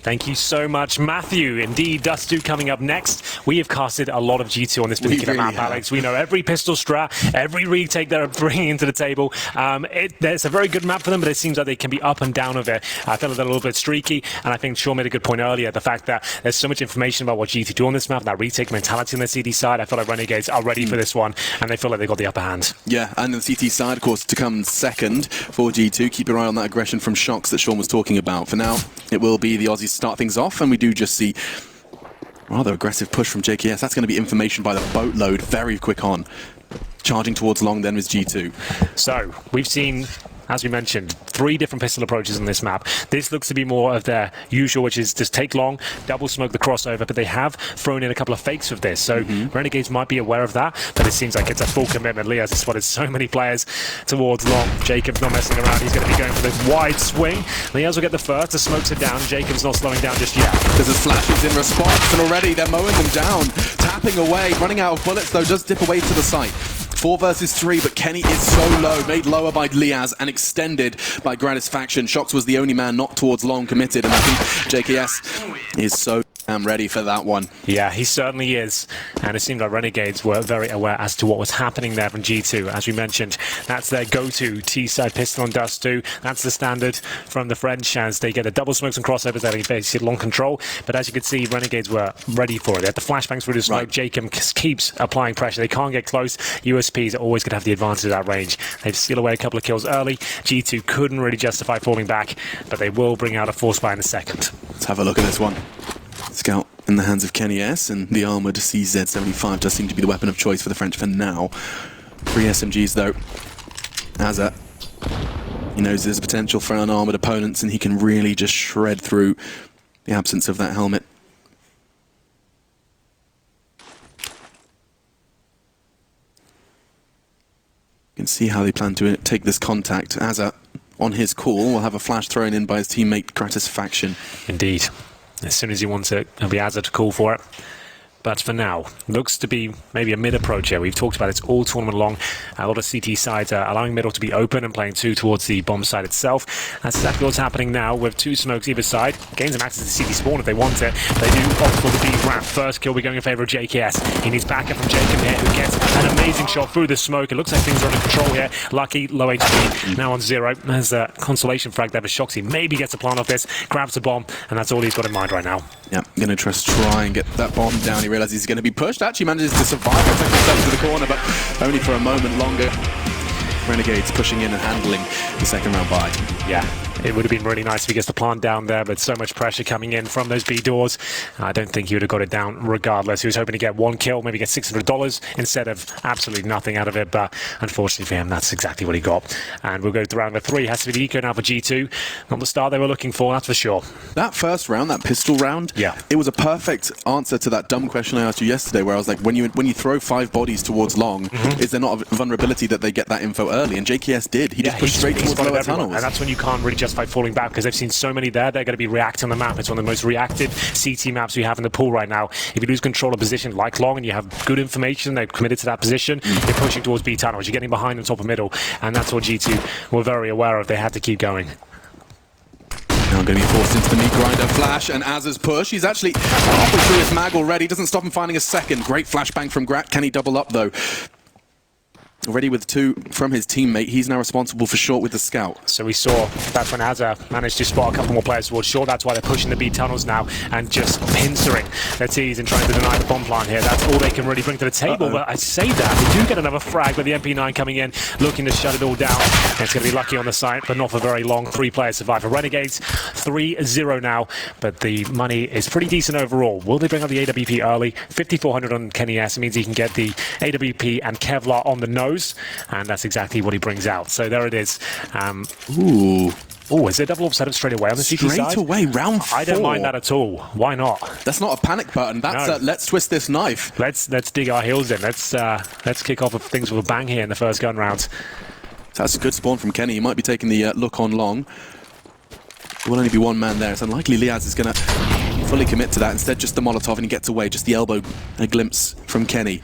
Thank you so much, Matthew. Indeed, Dust2 coming up next. We have casted a lot of G2 on this particular map, Alex. We know every pistol strat, every retake they're bringing into the table. It's a very good map for them, but it seems like they can be up and down of it. I feel like they're a little bit streaky, and I think Sean made a good point earlier, the fact that there's so much information about what G2 do on this map, that retake mentality on the CT side. I feel like Renegades are ready for this one, and they feel like they've got the upper hand. Yeah, and the CT side, of course, to come second for G2. Keep your eye on that aggression from Shocks that Sean was talking about. For now, it will be the Aussies start things off, and we do just see rather aggressive push from JKS. That's going to be information by the boatload, very quick on. Charging towards long then with G2. So, we've seen, as we mentioned, 3 different pistol approaches on this map. This looks to be more of their usual, which is just take long, double smoke the crossover, but they have thrown in a couple of fakes with this, so Renegades might be aware of that, but it seems like it's a full commitment. Liaz has spotted so many players towards long. Jacob's not messing around, he's going to be going for this wide swing. Liaz will get the first, the smokes are down, Jacob's not slowing down just yet. There's a flashes in response, and already they're mowing them down, tapping away, running out of bullets though, does dip away to the site. 4 versus 3, but Kenny is so low, made lower by Liaz and extended by Gratisfaction. Shocks was the only man not towards long committed, and I think JKS is so damn ready for that one. Yeah, he certainly is, and it seemed like Renegades were very aware as to what was happening there from G2. As we mentioned, that's their go-to T-side pistol on Dust2. That's the standard from the French, as they get the double smokes and crossovers that are basically long control, but as you can see, Renegades were ready for it. They had the flashbangs through the smoke. Right. Jacob keeps applying pressure. They can't get close. USPs are always going to have the advantage at that range. They've sealed away a couple of kills early. G2 couldn't really justify falling back, but they will bring out a force fire in a second. Let's have a look at this one. Scout in the hands of Kenny S, and the armoured CZ75 does seem to be the weapon of choice for the French for now. 3 SMGs though. Azza, he knows there's potential for unarmoured opponents, and he can really just shred through the absence of that helmet. You can see how they plan to take this contact. Azza, on his call, will have a flash thrown in by his teammate Gratisfaction. Indeed. As soon as he wants it, it'll be Azza to call for it. But for now, looks to be maybe a mid-approach here. We've talked about it all tournament long. A lot of CT sides are allowing middle to be open and playing 2 towards the bomb side itself. That's exactly what's happening now with 2 smokes either side. Gains them access to CT spawn if they want it. They do opt for the B ramp. First kill will be going in favour of JKS. He needs backup from Jacob here, who gets an amazing shot through the smoke. It looks like things are under control here. Lucky, low HP, now on 0. There's a consolation frag there for Shocks. He maybe gets a plant off this, grabs a bomb, and that's all he's got in mind right now. Yeah, going to try and get that bomb down. He realises he's going to be pushed. Actually manages to survive and take himself to the corner, but only for a moment longer. Renegades pushing in and handling the second round bye. Yeah, it would have been really nice if he gets the plant down there, but so much pressure coming in from those B doors. I don't think he would have got it down regardless. He was hoping to get 1 kill, maybe get $600 instead of absolutely nothing out of it, but unfortunately for him, that's exactly what he got. And we'll go to round 3. Has to be the eco now for G2. Not the start they were looking for, that's for sure. That first round, that pistol round, yeah, it was a perfect answer to that dumb question I asked you yesterday, where I was like, when you throw 5 bodies towards long, is there not a vulnerability that they get that info early? And JKS did. He just pushed straight towards lower tunnels. And that's when you can't really justify falling back, because they've seen so many there. They're going to be reacting on the map. It's one of the most reactive CT maps we have in the pool right now. If you lose control of position like long and you have good information, they've committed to that position, you're pushing towards B tunnels. You're getting behind on top of middle, and that's what G2 were very aware of. They had to keep going. Now going to be forced into the meat grinder. Flash and Azza's push. He's actually halfway through his mag already. Doesn't stop him finding a second. Great flashbang from Grat. Can he double up though? Already with 2 from his teammate, he's now responsible for short with the scout. So we saw that's when Azza managed to spot a couple more players towards short. That's why they're pushing the B tunnels now and just pincering their T's and trying to deny the bomb plant here. That's all they can really bring to the table. But I say that, they do get another frag with the MP9 coming in, looking to shut it all down. And it's going to be lucky on the site, but not for very long. 3 players survive for Renegades. 3-0 now, but the money is pretty decent overall. Will they bring up the AWP early? 5,400 on Kenny S means he can get the AWP and Kevlar on the nose. And that's exactly what he brings out. So there it is. Ooh. Oh, is there double up setup straight away on the CT side? Straight away, round 4. I don't mind that at all. Why not? That's not a panic button. That's no. Let's twist this knife. Let's dig our heels in. Let's kick off things with a bang here in the first gun round. So that's a good spawn from Kenny. He might be taking the look on long. There will only be 1 man there. It's unlikely Liaz is going to fully commit to that. Instead, just the Molotov, and he gets away. Just the elbow, a glimpse from Kenny.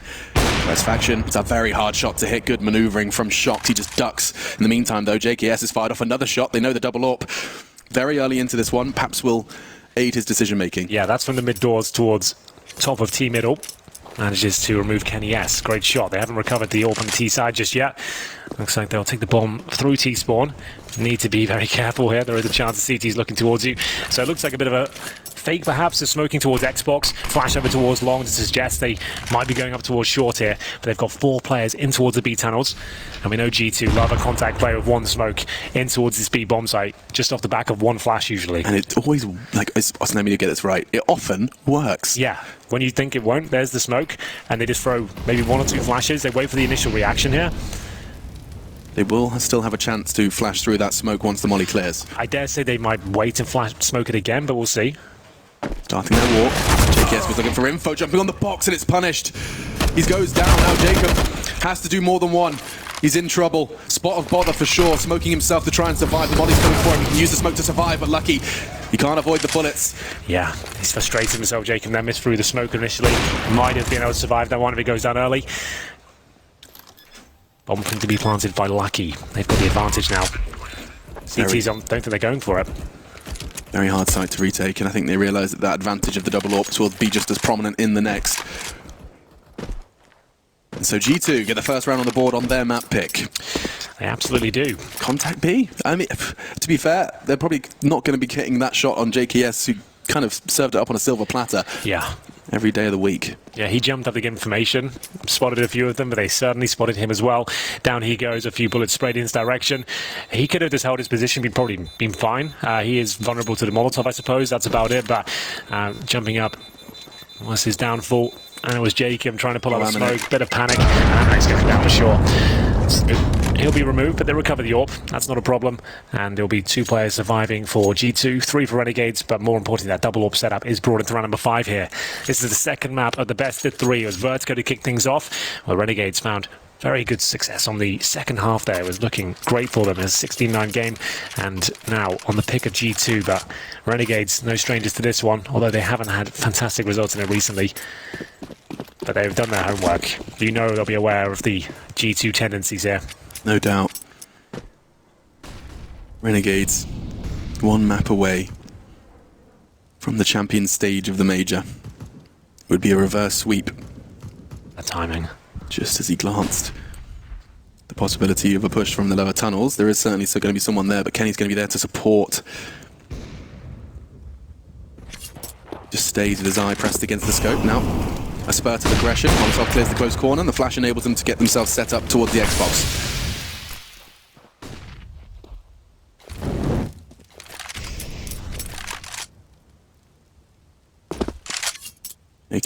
Gratisfaction, it's a very hard shot to hit. Good maneuvering from Shocks. He just ducks. In the meantime, though, JKS has fired off another shot. They know the double AWP very early into this one. Paps will aid his decision making. Yeah, that's from the mid doors towards top of T middle. Manages to remove Kenny S. Great shot. They haven't recovered the AWP on the T side just yet. Looks like they'll take the bomb through T spawn. Need to be very careful here. There is a chance the CT's looking towards you. So it looks like a bit of a fake perhaps. They're smoking towards Xbox. Flash over towards long to suggest they might be going up towards short here. But they've got 4 players in towards the B tunnels. And we know G2 love a contact play with 1 smoke in towards this B bomb site. Just off the back of 1 flash usually. And it always, like, let me get this right. It often works. Yeah. When you think it won't, there's the smoke. And they just throw maybe 1 or 2 flashes. They wait for the initial reaction here. They will still have a chance to flash through that smoke once the molly clears. I dare say they might wait and flash smoke it again, but we'll see. Starting their walk. JKS was looking for info, jumping on the box, and it's punished. He goes down now. Jacob has to do more than 1. He's in trouble. Spot of bother for sure, smoking himself to try and survive. The molly's coming for him. He can use the smoke to survive, but lucky. He can't avoid the bullets. Yeah, he's frustrated himself, Jacob. Then missed through the smoke initially. Might have been able to survive that one if it goes down early. Bomb to be planted by Lucky. They've got the advantage now. CTs don't think they're going for it. Very hard side to retake, and I think they realise that advantage of the double AWP will be just as prominent in the next. And so G2 get the first round on the board on their map pick. They absolutely do. Contact B? I mean, to be fair, they're probably not going to be getting that shot on JKS, who kind of served it up on a silver platter. Yeah. Every day of the week. Yeah, he jumped up to get information, spotted a few of them, but they certainly spotted him as well. Down he goes, a few bullets sprayed in his direction. He could have just held his position, he'd probably been fine. He is vulnerable to the Molotov, I suppose, that's about it, but jumping up was his downfall. And it was Jacob trying to pull out the smoke, bit of panic, and he's going down for sure. He'll be removed, but they recover the AWP. That's not a problem. And there'll be 2 players surviving for G2, 3 for Renegades, but more importantly, that double AWP setup is brought into round number 5 here. This is the second map of the best of 3. It was Vertigo to kick things off, where Renegades found very good success on the second half there. It was looking great for them. It was a 16-9 game, and now on the pick of G2, but Renegades, no strangers to this one, although they haven't had fantastic results in it recently. But they've done their homework. You know they'll be aware of the G2 tendencies here. No doubt. Renegades, 1 map away from the champion stage of the major. It would be a reverse sweep. The timing. Just as he glanced. The possibility of a push from the lower tunnels. There is certainly still going to be someone there, but Kenny's going to be there to support. Just stays with his eye pressed against the scope now. A spurt of aggression. Molotov clears the close corner, and the flash enables them to get themselves set up towards the Xbox.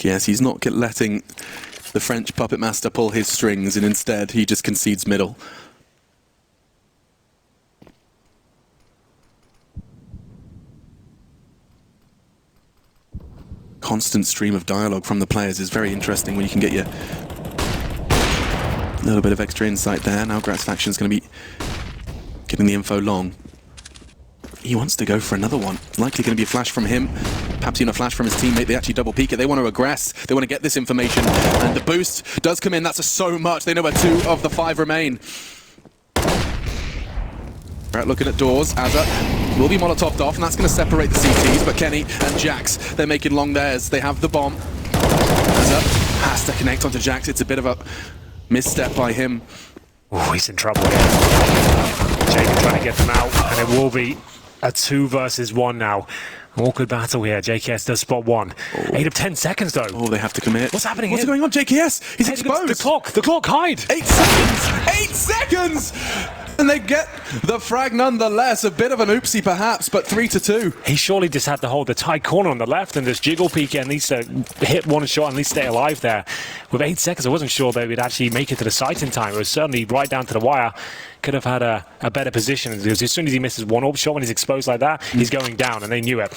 Yes, he's not letting the French puppet master pull his strings, and instead he just concedes middle. Constant stream of dialogue from the players is very interesting when you can get your little bit of extra insight there. Now Grat's faction's going to be getting the info long. He wants to go for another one. Likely going to be a flash from him. Perhaps even a flash from his teammate. They actually double peek it. They want to aggress. They want to get this information. And the boost does come in. That's so much. They know where 2 of the 5 remain. Right, looking at doors. Azza will be Molotoved off, and that's going to separate the CTs. But Kenny and Jax, they're making long theirs. They have the bomb. Azza has to connect onto Jax. It's a bit of a misstep by him. Oh, he's in trouble here. Jacob trying to get them out, and it will be a 2 versus 1 now. Awkward battle here. JKS does spot 1. 8 of 10 seconds though. Oh, they have to commit. What's happening What's here? going on? JKS! He's exposed! The clock, hide! 8 seconds! 8 seconds! And they get the frag nonetheless. A bit of an oopsie perhaps, but 3-2. He surely just had to hold the tight corner on the left and just jiggle peek and at least hit 1 shot and at least stay alive there. With 8 seconds, I wasn't sure they would actually make it to the site in time. It was certainly right down to the wire. Could have had a better position. Because as soon as he misses 1 AWP shot when he's exposed like that, he's going down, and they knew it.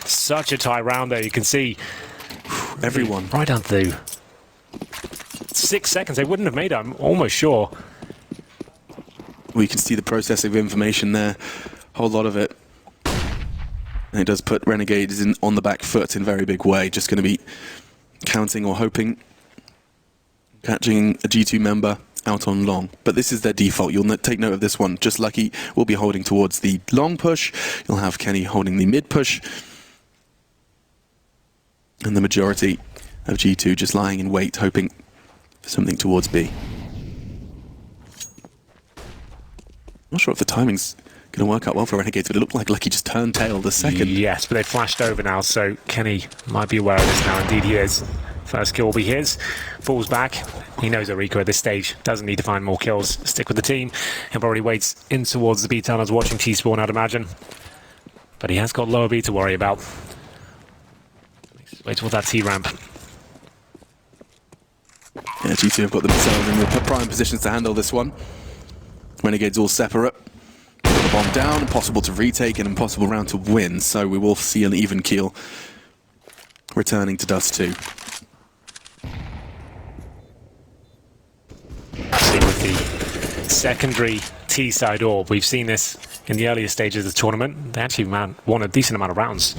Such a tight round there. You can see everyone right down to 6 seconds. They wouldn't have made it, I'm almost sure. We can see the processing of information there, a whole lot of it. And it does put Renegades on the back foot in a very big way. Just going to be counting or hoping, catching a G2 member out on long. But this is their default. You'll take note of this one. Just Lucky will be holding towards the long push. You'll have Kenny holding the mid push. And the majority of G2 just lying in wait, hoping for something towards B. Not sure if the timing's going to work out well for Renegades, but it looked like Lucky just turned tail the second. Yes, but they flashed over now, so Kenny might be aware of this now. Indeed he is. First kill will be his. Falls back. He knows Rico at this stage doesn't need to find more kills. Stick with the team. He'll probably wait in towards the B tunnels watching T-spawn, I'd imagine. But he has got lower B to worry about. Wait towards that T-ramp. Yeah, G2 have got themselves in the prime positions to handle this one. Renegades all separate. Got the bomb down, impossible to retake, and impossible round to win, so we will see an even keel returning to Dust 2. With the secondary T-side orb, we've seen this in the earlier stages of the tournament. They actually won a decent amount of rounds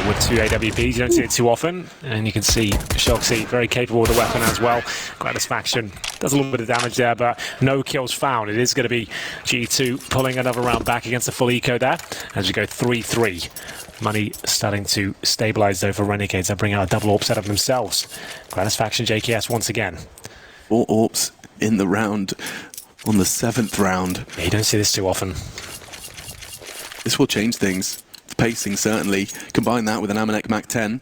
with 2 AWPs. You don't see it too often, and you can see Shoxy very capable with the weapon as well. Gratisfaction does a little bit of damage there, but no kills found. It is going to be G2 pulling another round back against the full eco there as we go 3-3. Money starting to stabilize though for Renegades. They bring out a double AWP setup themselves. Gratisfaction JKS once again. 4 AWPs in the round on the 7th round. Yeah, you don't see this too often. This will change things. The pacing certainly. Combine that with an Amanek Mac 10.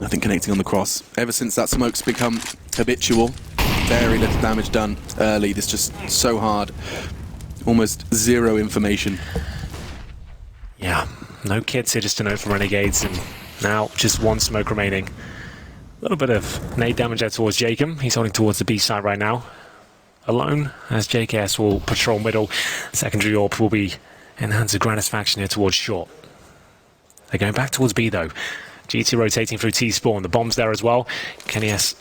Nothing connecting on the cross. Ever since that smoke's become habitual, very little damage done early. This just so hard. Almost zero information. Yeah, no kits here just to note from Renegades, and now just 1 smoke remaining. A little bit of nade damage there towards Jacob. He's holding towards the B side right now. Alone, as JKS will patrol middle. Secondary AWP will be in the hands of Gratisfaction here towards short. They're going back towards B though. G2 rotating through T-spawn. The bomb's there as well. Kenny S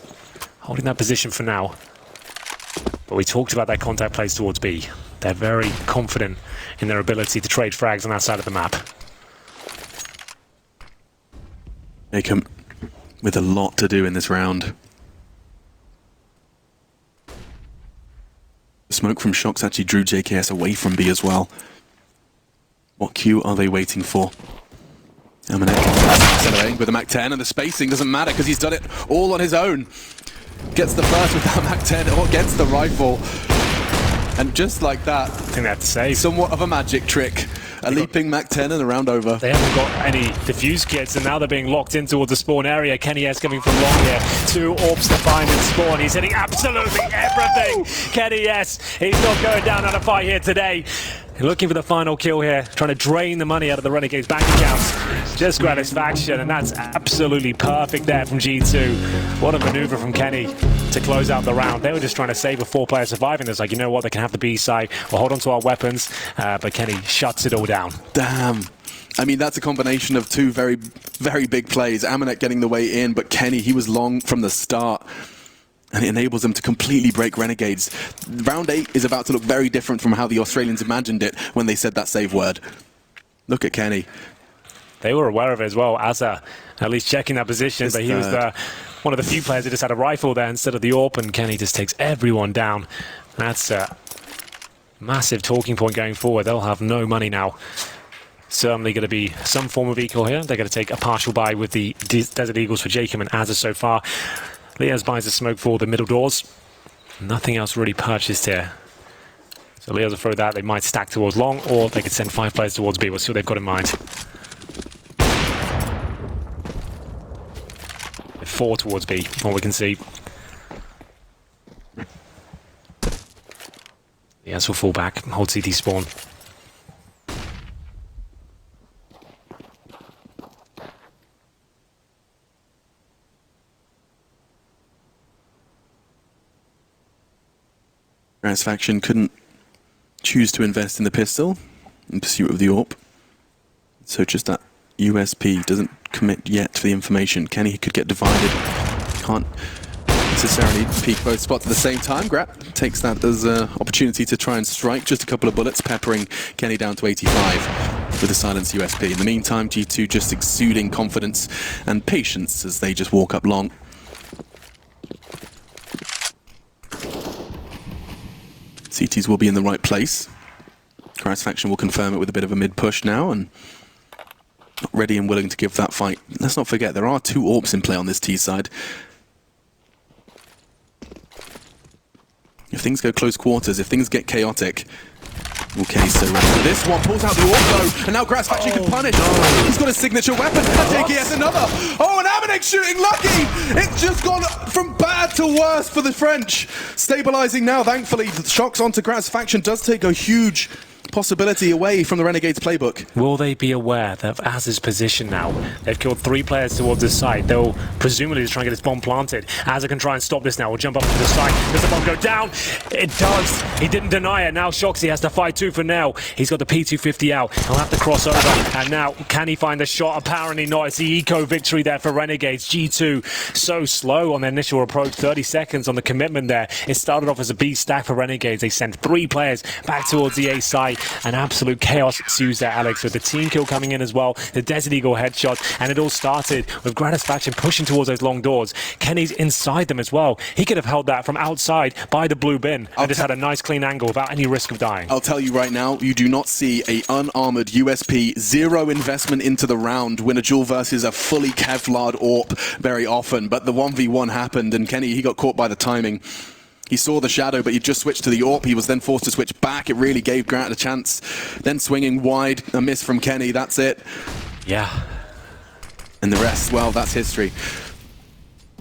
holding that position for now. But we talked about that contact place towards B. They're very confident in their ability to trade frags on that side of the map. Jacob with a lot to do in this round. The smoke from Shox actually drew JKS away from B as well. What cue are they waiting for? Amanek accelerating with the Mac 10, and the spacing doesn't matter because he's done it all on his own. Gets the first with that Mac 10 or gets the rifle. And just like that, I think they have to say somewhat of a magic trick. A leaping Mac 10 and a round over. They haven't got any defuse kits, and now they're being locked in towards the spawn area. Kenny S coming from long here. 2 AWPs to find and spawn. He's hitting absolutely everything. Kenny S, he's not going down on a fight here today. Looking for the final kill here, trying to drain the money out of the Renegades bank accounts. Just Gratisfaction, and that's absolutely perfect there from G2. What a maneuver from Kenny to close out the round. They were just trying to save a 4-player surviving. It's like, you know what, they can have the B side, we'll hold on to our weapons, but Kenny shuts it all down. Damn. I mean, that's a combination of 2 very, very big plays. Amanek getting the way in, but Kenny, he was long from the start. And it enables them to completely break Renegades. Round 8 is about to look very different from how the Australians imagined it when they said that save word. Look at Kenny. They were aware of it as well. Asa at least checking that position, but he was one of the few players who just had a rifle there instead of the AWP, and Kenny just takes everyone down. That's a massive talking point going forward. They'll have no money now. Certainly going to be some form of equal here. They're going to take a partial buy with the Desert Eagles for Jacob and Asa so far. Leas buys the smoke for the middle doors. Nothing else really purchased here. So Leas will throw that. They might stack towards long, or they could send 5 players towards B. We'll see what they've got in mind. 4 towards B, from what we can see. Leas will fall back, hold CT spawn. Gratisfaction couldn't choose to invest in the pistol in pursuit of the AWP. So just that USP doesn't commit yet to the information. Kenny could get divided. Can't necessarily peek both spots at the same time. Grat takes that as an opportunity to try and strike. Just a couple of bullets, peppering Kenny down to 85 with a silence USP. In the meantime, G2 just exuding confidence and patience as they just walk up long. CTs will be in the right place. Grass Faction will confirm it with a bit of a mid-push now, and not ready and willing to give that fight. Let's not forget, there are 2 AWPs in play on this T side. If things go close quarters, if things get chaotic... Okay, so this one pulls out the AWP, and now Grass Faction can punish. He's got a signature weapon, and JKS another. Oh, and Amanek shooting lucky! It's just gone from bad to worse for the French. Stabilizing now, thankfully. The shocks onto Grass Faction does take a huge possibility away from the Renegades playbook. Will they be aware of Az's position now? They've killed 3 players towards the site. They'll presumably just try and get this bomb planted. Az can try and stop this now. We'll jump up to the site. Does the bomb go down? It does. He didn't deny it. Now Shoxy has to fight tooth and nail. He's got the P250 out. He'll have to cross over. And now, can he find the shot? Apparently not. It's the eco victory there for Renegades. G2 so slow on their initial approach. 30 seconds on the commitment there. It started off as a B stack for Renegades. They sent 3 players back towards the A site. And absolute chaos ensues there, Alex, with the team kill coming in as well, the Desert Eagle headshot, and it all started with Gratis Faction pushing towards those long doors. Kenny's inside them as well. He could have held that from outside by the blue bin and just had a nice clean angle without any risk of dying. I'll tell you right now, you do not see a unarmored USP, 0 investment into the round, win a duel versus a fully Kevlar'd AWP very often, but the 1v1 happened, and Kenny, he got caught by the timing. He saw the shadow, but he just switched to the AWP. He was then forced to switch back. It really gave Grant a chance. Then swinging wide, a miss from Kenny. That's it. Yeah. And the rest, well, that's history.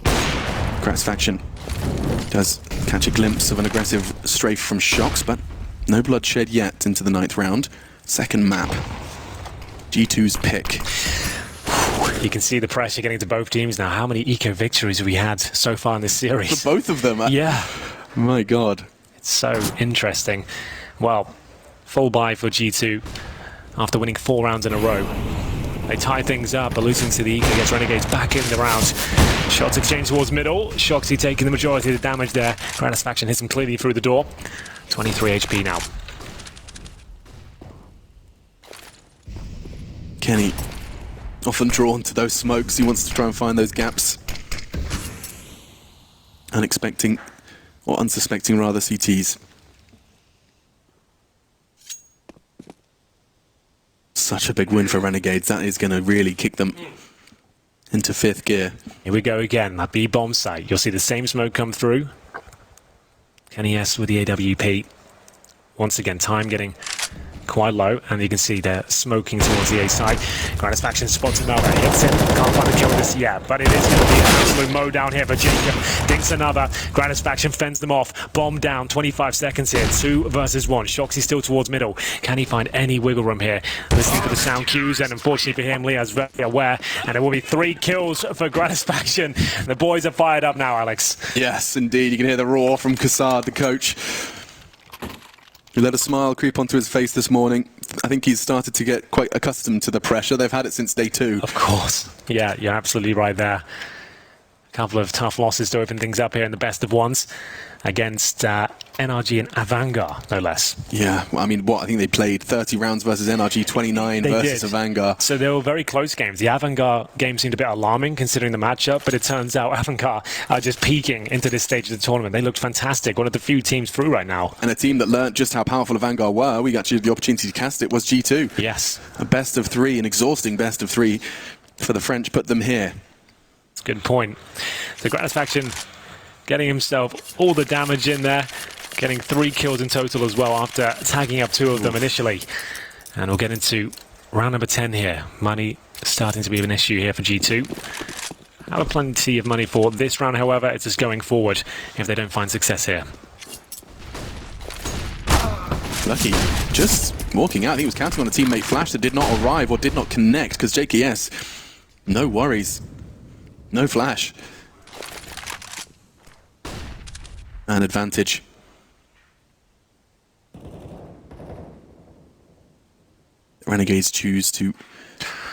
Grass Faction does catch a glimpse of an aggressive strafe from Shocks, but no bloodshed yet into the 9th round. Second map. G2's pick. You can see the pressure getting to both teams now. How many eco victories have we had so far in this series? For both of them. Yeah. My God. It's so interesting. Well, full buy for G2 after winning 4 rounds in a row. They tie things up, but losing to the eco gets Renegades back in the round. Shots exchanged towards middle. Shoxy taking the majority of the damage there. Gratis Faction hits him clearly through the door. 23 HP now. Kenny, often drawn to those smokes. He wants to try and find those gaps. Unexpecting, or unsuspecting rather, CTs. Such a big win for Renegades. That is going to really kick them into 5th gear. Here we go again, that B-bomb site. You'll see the same smoke come through. Kenny S with the AWP. Once again, time getting quite low, and you can see they're smoking towards the A side. Gratis Faction spots another, hits him, can't find the kill this yet, but it is going to be an absolute mow down here for Jacob. Dinks another, Gratis Faction fends them off, bomb down, 25 seconds here, 2 versus 1. Shoxy still towards middle. Can he find any wiggle room here? Listening to the sound cues, and unfortunately for him, Leah's very aware, and there will be 3 kills for Gratis Faction. The boys are fired up now, Alex. Yes, indeed. You can hear the roar from Kassad, the coach. He let a smile creep onto his face this morning. I think he's started to get quite accustomed to the pressure. They've had it since day 2. Of course. Yeah, you're absolutely right there. A couple of tough losses to open things up here in the best of ones against NRG and Avangar, no less. Yeah, well, I mean, I think they played 30 rounds versus NRG, 29 versus Avangar. So they were very close games. The Avangar game seemed a bit alarming considering the matchup, but it turns out Avangar are just peaking into this stage of the tournament. They looked fantastic, one of the few teams through right now. And a team that learned just how powerful Avangar were, we actually had the opportunity to cast it, was G2. Yes. A best of 3, an exhausting best of 3 for the French, put them here. Good point. So Gratis Faction getting himself all the damage in there, getting 3 kills in total as well after tagging up 2 of them initially. And we'll get into round number 10 here. Money starting to be an issue here for G2. Have plenty of money for this round, however. It's just going forward if they don't find success here. Lucky, just walking out. He was counting on a teammate flash that did not arrive or did not connect, because JKS, no worries. No flash. An advantage. Renegades choose to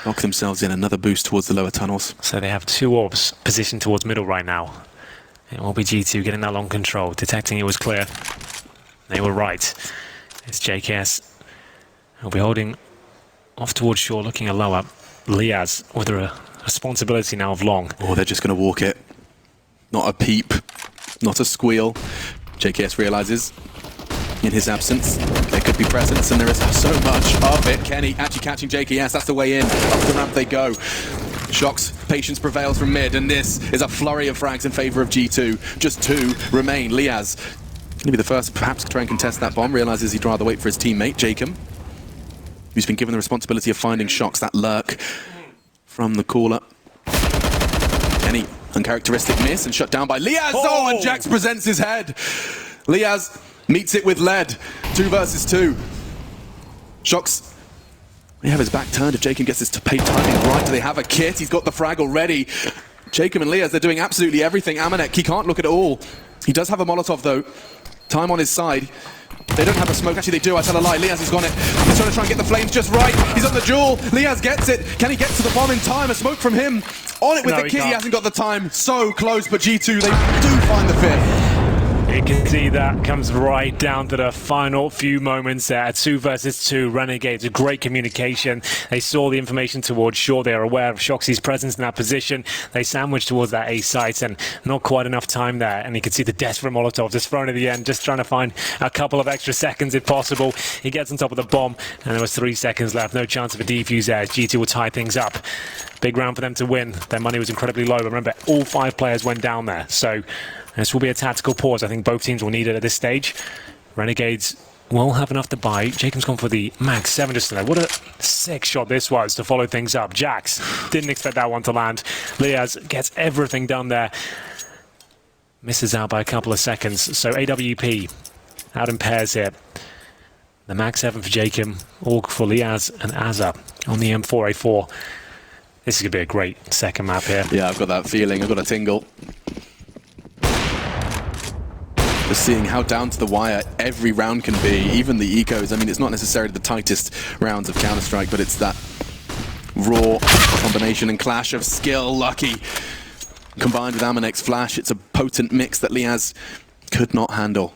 lock themselves in, another boost towards the lower tunnels. So they have 2 orbs positioned towards middle right now. It will be G2 getting that long control, detecting it was clear. They were right. It's JKS. He'll be holding off towards shore, looking a lower. Liaz with a responsibility now of long. Oh, they're just going to walk it. Not a peep, not a squeal. JKS realizes in his absence. There could be presence, and there is so much of it. Kenny actually catching JKS. That's the way in. Up the ramp they go. Shox, patience prevails from mid, and this is a flurry of frags in favor of G2. Just 2 remain. Liaz going to be the first, perhaps, to try and contest that bomb. Realizes he'd rather wait for his teammate, Jacob, who's been given the responsibility of finding Shox. That lurk from the caller. Kenny, uncharacteristic miss, and shut down by Liaz. Oh, and Jax presents his head. Liaz meets it with lead. 2 versus 2. Shox, they have his back turned if Jacob gets his timing right. Do they have a kit? He's got the frag already. Jacob and Liaz, they're doing absolutely everything. Amanek, he can't look at it all. He does have a Molotov though. Time on his side. They don't have a smoke. Actually, they do. I tell a lie. Liaz has got it. He's trying to get the flames just right. He's on the jewel. Liaz gets it. Can he get to the bomb in time? A smoke from him. On it with the kit. He hasn't got the time. So close, but G2, they do find the 5th. You can see that comes right down to the final few moments there. 2 versus 2, Renegades, great communication. They saw the information towards shore. They are aware of Shoxy's presence in that position. They sandwiched towards that A site and not quite enough time there. And you can see the desperate Molotov just thrown at the end, just trying to find a couple of extra seconds if possible. He gets on top of the bomb and there was 3 seconds left. No chance of a defuse there as G2 will tie things up. Big round for them to win. Their money was incredibly low. But remember, all 5 players went down there. So this will be a tactical pause. I think both teams will need it at this stage. Renegades will have enough to buy. Jacob's gone for the Max 7 just there. What a sick shot this was to follow things up. Jax didn't expect that one to land. Liaz gets everything done there. Misses out by a couple of seconds. So AWP out in pairs here. The Max 7 for Jacob, all for Liaz and Azza on the M4A4. This is going to be a great second map here. Yeah, I've got that feeling. I've got a tingle. Just seeing how down to the wire every round can be, even the ecos. I mean, it's not necessarily the tightest rounds of Counter-Strike, but it's that raw combination and clash of skill. Lucky combined with Amanek's flash, it's a potent mix that Liaz could not handle.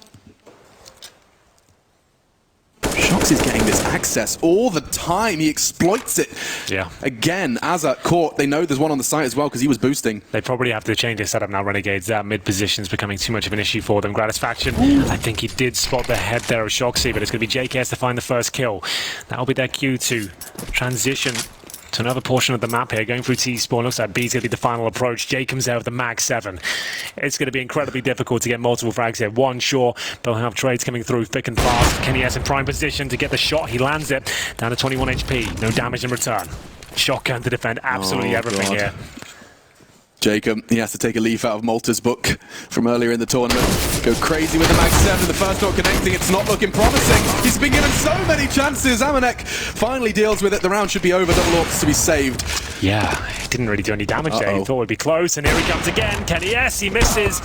Shox is getting this access all the time. He exploits it. Yeah. Again, Azza caught. They know there's one on the site as well because he was boosting. They probably have to change their setup now, Renegades. That mid position is becoming too much of an issue for them. Gratisfaction, I think he did spot the head there of Shoxy, but it's going to be JKS to find the first kill. That'll be their cue to transition to another portion of the map here, going through T-spawn. Looks like B's going to be the final approach. Jacob's there with the Mag 7. It's going to be incredibly difficult to get multiple frags here. One, sure, they'll have trades coming through thick and fast. Kenny S in prime position to get the shot. He lands it down to 21 HP. No damage in return. Shotgun to defend absolutely everything here. Jacob, he has to take a leaf out of Malta's book from earlier in the tournament. Go crazy with the Mag 7, the first not connecting, it's not looking promising. He's been given so many chances. Amanek finally deals with it. The round should be over, double AWPs to be saved. Yeah, he didn't really do any damage there. He thought it would be close, and here he comes again. Kenny S, he misses,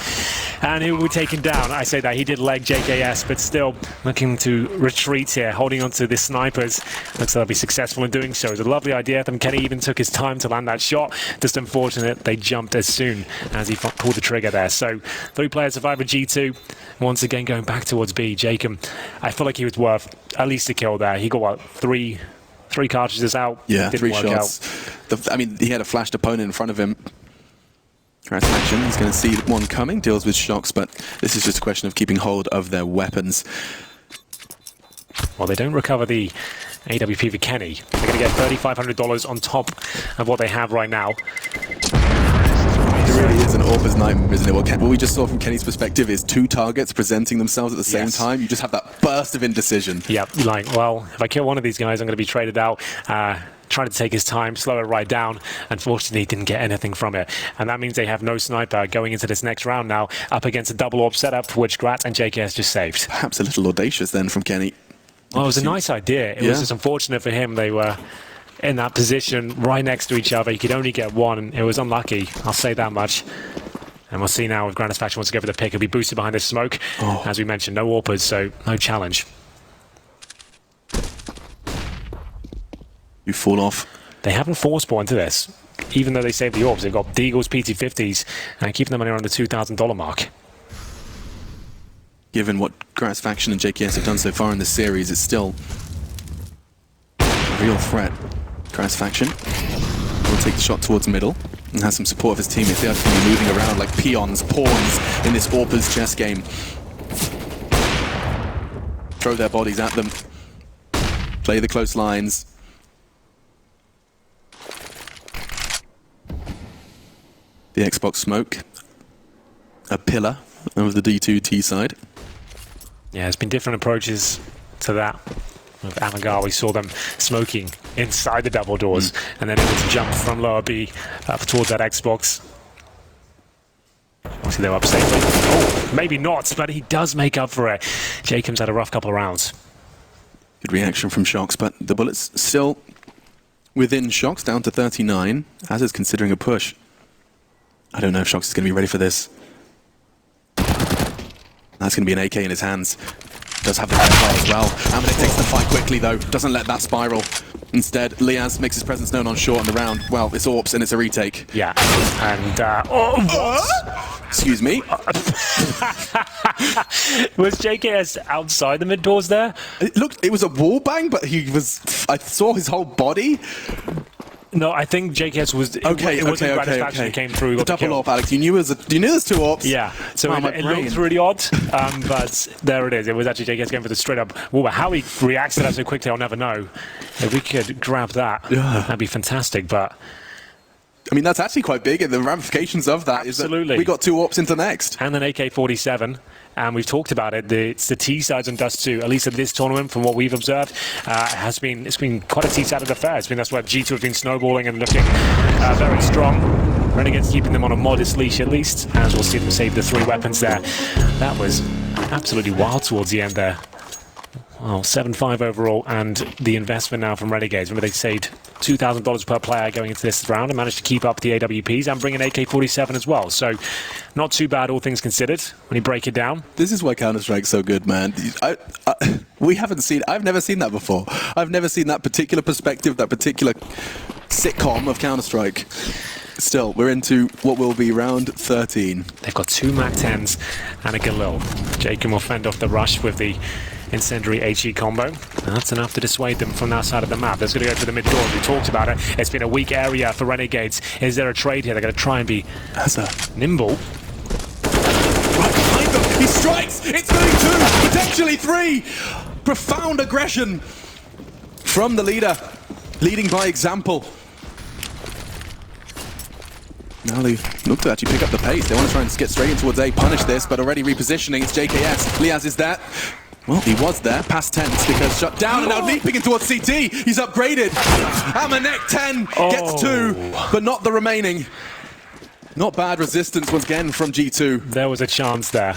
and he will be taken down. I say that, he did leg JKS, but still looking to retreat here, holding on to the snipers. Looks like they'll be successful in doing so. It was a lovely idea. Kenny even took his time to land that shot. Just unfortunate, they jumped as soon as he pulled the trigger there. So 3 players survive with G2. Once again going back towards B. Jacob, I feel like he was worth at least a kill there. He got what, three cartridges out. Yeah, didn't 3 work shots. Out. I mean, he had a flashed opponent in front of him. Action. He's going to see one coming, deals with Shox, but this is just a question of keeping hold of their weapons. Well, they don't recover the AWP for Kenny. They're going to get $3,500 on top of what they have right now. It really is an AWP's nightmare, isn't it? What we just saw from Kenny's perspective is 2 targets presenting themselves at the same time. You just have that burst of indecision. Yeah, like, well, if I kill one of these guys, I'm going to be traded out. Trying to take his time, slow it right down. Unfortunately, he didn't get anything from it. And that means they have no sniper going into this next round now, up against a double AWP setup, which Grat and JKS just saved. Perhaps a little audacious then from Kenny. Well, it was a nice idea. It was just unfortunate for him. They were in that position right next to each other. He could only get one, and it was unlucky. I'll say that much. And we'll see now if Gratisfaction wants to go for the pick. He'll be boosted behind this smoke. As we mentioned, no AWPers, so no challenge. You fall off. They haven't force spawned into this, even though they saved the AWPs. They've got Deagles, PT50s, and keeping them around the $2,000 mark. Given what Gratisfaction and JKS have done so far in this series, it's still a real threat. Gratisfaction will take the shot towards middle and has some support of his teammates. They are going to be moving around like pawns in this AWPers chess game. throw their bodies at them. Play the close lines. The Xbox smoke. A pillar of the D2 T side. Yeah, there's been different approaches to that. With Amagar, we saw them smoking inside the double doors and then able to jump from lower B up towards that Xbox. Obviously, they were up safely. Oh, maybe not, but he does make up for it. Jacob's had a rough couple of rounds. Good reaction from Shox, but the bullets still within Shox, down to 39, as is considering a push. I don't know if Shox is going to be ready for this. That's going to be an AK in his hands. Does have the headshot as well. Amanek takes the fight quickly, though. Doesn't let that spiral. Instead, Liaz makes his presence known on short in the round. Well, it's AWPs and it's a retake. Yeah, and what? Excuse me. Was JKS outside the mid doors there? It was a wall bang, but I saw his whole body. No, I think JKS was... Okay. He came through. The double AWP, Alex. You knew there's two AWPs. Yeah, so it looked really odd, but there it is. It was actually JKS going for the straight up wall. How he reacts to that so quickly, I'll never know. If we could grab that, that'd be fantastic, but... I mean, that's actually quite big, and the ramifications of that is that we got two AWPs into next. And an AK-47, and we've talked about it. It's the T sides on Dust 2, at least at this tournament, from what we've observed. It's been quite a T-sided affair. That's where G2 have been snowballing and looking very strong. Renegades keeping them on a modest leash at least, as we'll see them save the 3 weapons there. That was absolutely wild towards the end there. Well, 7-5 overall, and the investment now from Renegades. Remember, they saved $2,000 per player going into this round and managed to keep up the AWPs and bring an AK-47 as well. So, not too bad, all things considered, when you break it down. This is why Counter-Strike's so good, man. I've never seen that before. I've never seen that particular perspective, that particular sitcom of Counter-Strike. Still, we're into what will be round 13. They've got 2 MAC-10s and a Galil. Jacob will fend off the rush with the incendiary HE combo. And that's enough to dissuade them from that side of the map. They're going to go for the mid door. We talked about it. It's been a weak area for Renegades. Is there a trade here? They're going to try and be nimble. Right behind them. He strikes. It's going 2, potentially 3. Profound aggression from the leader, leading by example. Now they look to actually pick up the pace. They want to try and get straight in towards A, punish this, but already repositioning. It's JKS. Liaz is that. Well, he was there, past tense, because shut down, and now leaping in towards CT. He's upgraded. Amanek 10 gets 2, but not the remaining. Not bad resistance once again from G2. There was a chance there.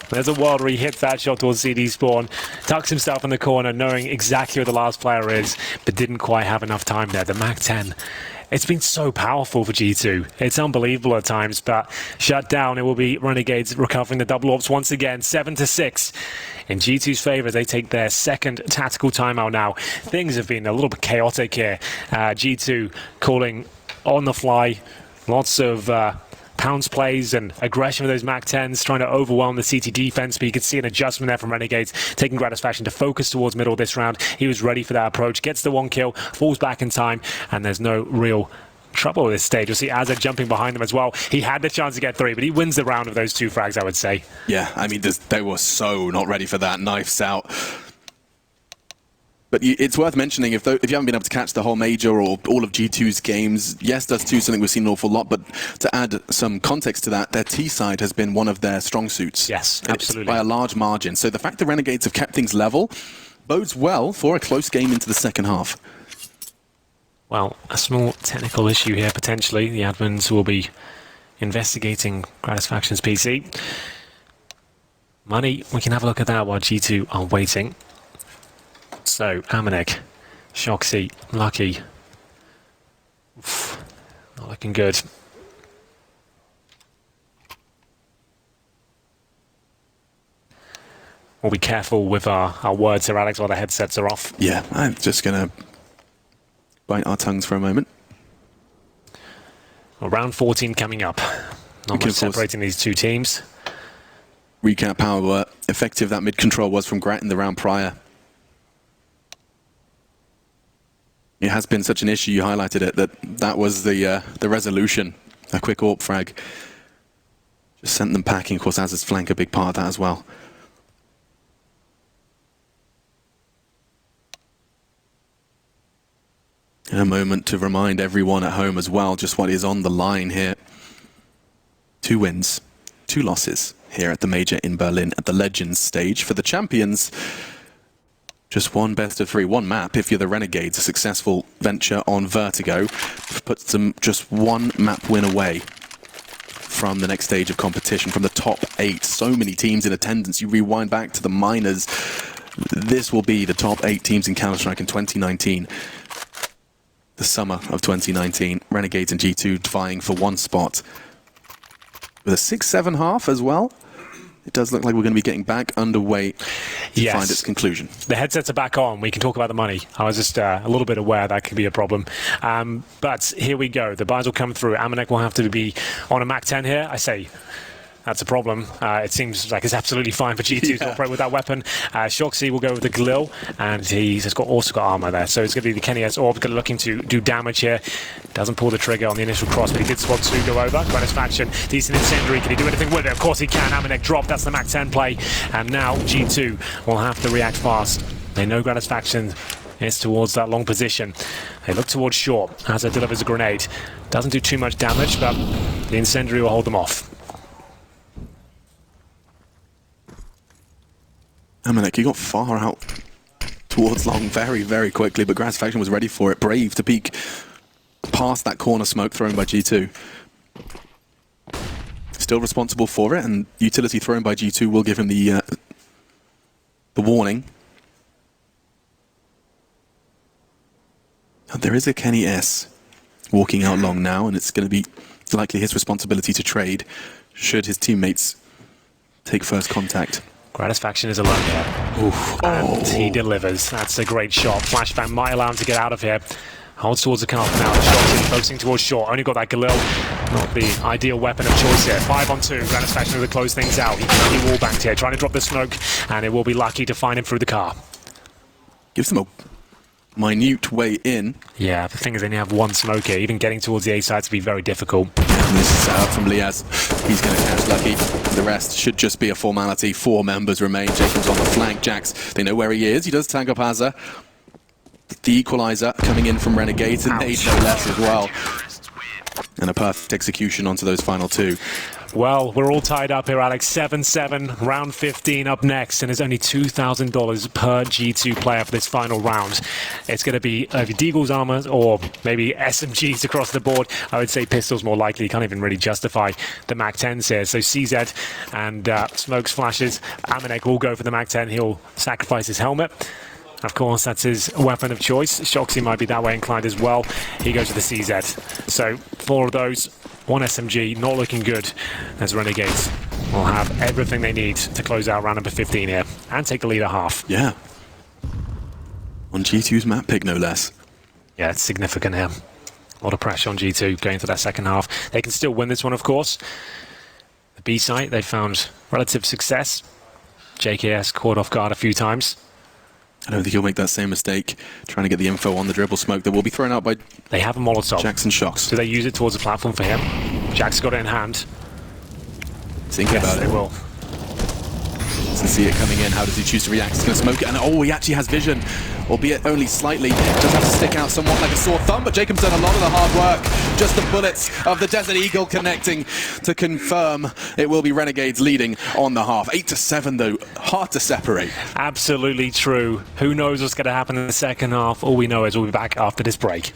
There's a world where he hits that shot towards CD spawn, tucks himself in the corner, knowing exactly where the last player is, but didn't quite have enough time there. The MAC-10. It's been so powerful for G2. It's unbelievable at times, but shut down. It will be Renegades recovering the double AWPs once again, 7-6 in G2's favour as they take their second tactical timeout now. Things have been a little bit chaotic here. G2 calling on the fly, lots of pounce plays and aggression with those MAC-10s, trying to overwhelm the CT defense, but you could see an adjustment there from Renegades, taking Gratisfaction to focus towards middle this round. He was ready for that approach, gets the 1 kill, falls back in time, and there's no real trouble at this stage. You'll see Azad jumping behind them as well. He had the chance to get 3, but he wins the round of those 2 frags, I would say. Yeah, I mean, they were so not ready for that. Knives out. But it's worth mentioning, if you haven't been able to catch the whole major or all of G2's games, yes, Dust 2 is something we've seen an awful lot, but to add some context to that, their T side has been one of their strong suits. Yes, absolutely. By a large margin. So the fact that Renegades have kept things level bodes well for a close game into the second half. Well, a small technical issue here, potentially. The admins will be investigating Gratisfaction's PC. Money, we can have a look at that while G2 are waiting. So, Amanek, Shoxy, Lucky. Oof, not looking good. We'll be careful with our words here, Alex, while the headsets are off. Yeah, I'm just going to bite our tongues for a moment. Well, round 14 coming up. Not much separating these 2 teams. Recap how effective that mid-control was from Grat in the round prior. It has been such an issue, you highlighted it, that was the resolution. A quick AWP frag. Just sent them packing. Of course, Az's flank a big part of that as well. A moment to remind everyone at home as well just what is on the line here. 2 wins, 2 losses here at the Major in Berlin at the Legends stage. For the champions, just 1 best of 3, 1 map. If you're the Renegades, a successful venture on Vertigo puts them just 1 map win away from the next stage of competition, from the top 8. So many teams in attendance. You rewind back to the minors. This will be the top 8 teams in Counter-Strike in 2019. The summer of 2019. Renegades and G2 vying for 1 spot. With a 6-7 half as well. It does look like we're going to be getting back underway to find its conclusion. The headsets are back on. We can talk about the money. I was just a little bit aware that could be a problem. But here we go. The buys will come through. Amanek will have to be on a Mac 10 here. I say that's a problem. It seems like it's absolutely fine for G2 to operate with that weapon. Shoxy will go with the Glil, and he's also got armor there. So it's going to be the Kenny S Orb looking to do damage here. Doesn't pull the trigger on the initial cross, but he did spot 2 go over. Gratisfaction, decent incendiary. Can he do anything with it? Of course he can. Amanek drop. That's the Mac 10 play. And now G2 will have to react fast. They know Gratisfaction is towards that long position. They look towards short as it delivers a grenade. Doesn't do too much damage, but the incendiary will hold them off. Amanek, he got far out towards long very, very quickly, but Gratisfaction was ready for it. Brave to peek past that corner smoke thrown by G2. Still responsible for it, and utility thrown by G2 will give him the warning. And there is a Kenny S walking out long now, and it's going to be likely his responsibility to trade should his teammates take first contact. Gratisfaction is alone here. Oof. And he delivers. That's a great shot. Flashbang might allow him to get out of here. Holds towards the calf now. Shots focusing towards short. Only got that Galil. Not the ideal weapon of choice here. 5 on 2. Gratisfaction to close things out. He can only wall banked here. Trying to drop the smoke. And it will be lucky to find him through the car. Gives them a minute way in. Yeah, the thing is they only have 1 smoke here. Even getting towards the A side to be very difficult. And this is set up from Liaz. He's going to catch Lucky. The rest should just be a formality. 4 members remain. Jacob's on the flank. Jax, they know where he is. He does tag up Azza. The equalizer coming in from Renegades, and Nade no less as well. And a perfect execution onto those final 2. Well, we're all tied up here, Alex. 7-7, round 15 up next, and there's only $2,000 per G2 player for this final round. It's going to be either Deagle's armor or maybe SMGs across the board. I would say pistols more likely. You can't even really justify the Mac 10s here. So CZ and Smokes flashes. Amanek will go for the Mac 10. He'll sacrifice his helmet. Of course, that's his weapon of choice. Shoxy might be that way inclined as well. He goes to the CZ. So 4 of those. 1 SMG, not looking good as Renegades will have everything they need to close out round number 15 here and take the lead at half. Yeah. On G2's map pick, no less. Yeah, it's significant here. A lot of pressure on G2 going into that second half. They can still win this one, of course. The B site, they found relative success. JKS caught off guard a few times. I don't think he'll make that same mistake, trying to get the info on the dribble smoke that will be thrown out by They have a Molotov. Jackson Shocks. Do they use it towards the platform for him? Jack's got it in hand. Think about it. They will. Doesn't see it coming in. How does he choose to react? He's going to smoke it, and oh, he actually has vision, albeit only slightly. Does have to stick out somewhat like a sore thumb, but Jacob's done a lot of the hard work. Just the bullets of the Desert Eagle connecting to confirm it will be Renegades leading on the half. 8-7 though, hard to separate. Absolutely true. Who knows what's going to happen in the second half? All we know is we'll be back after this break.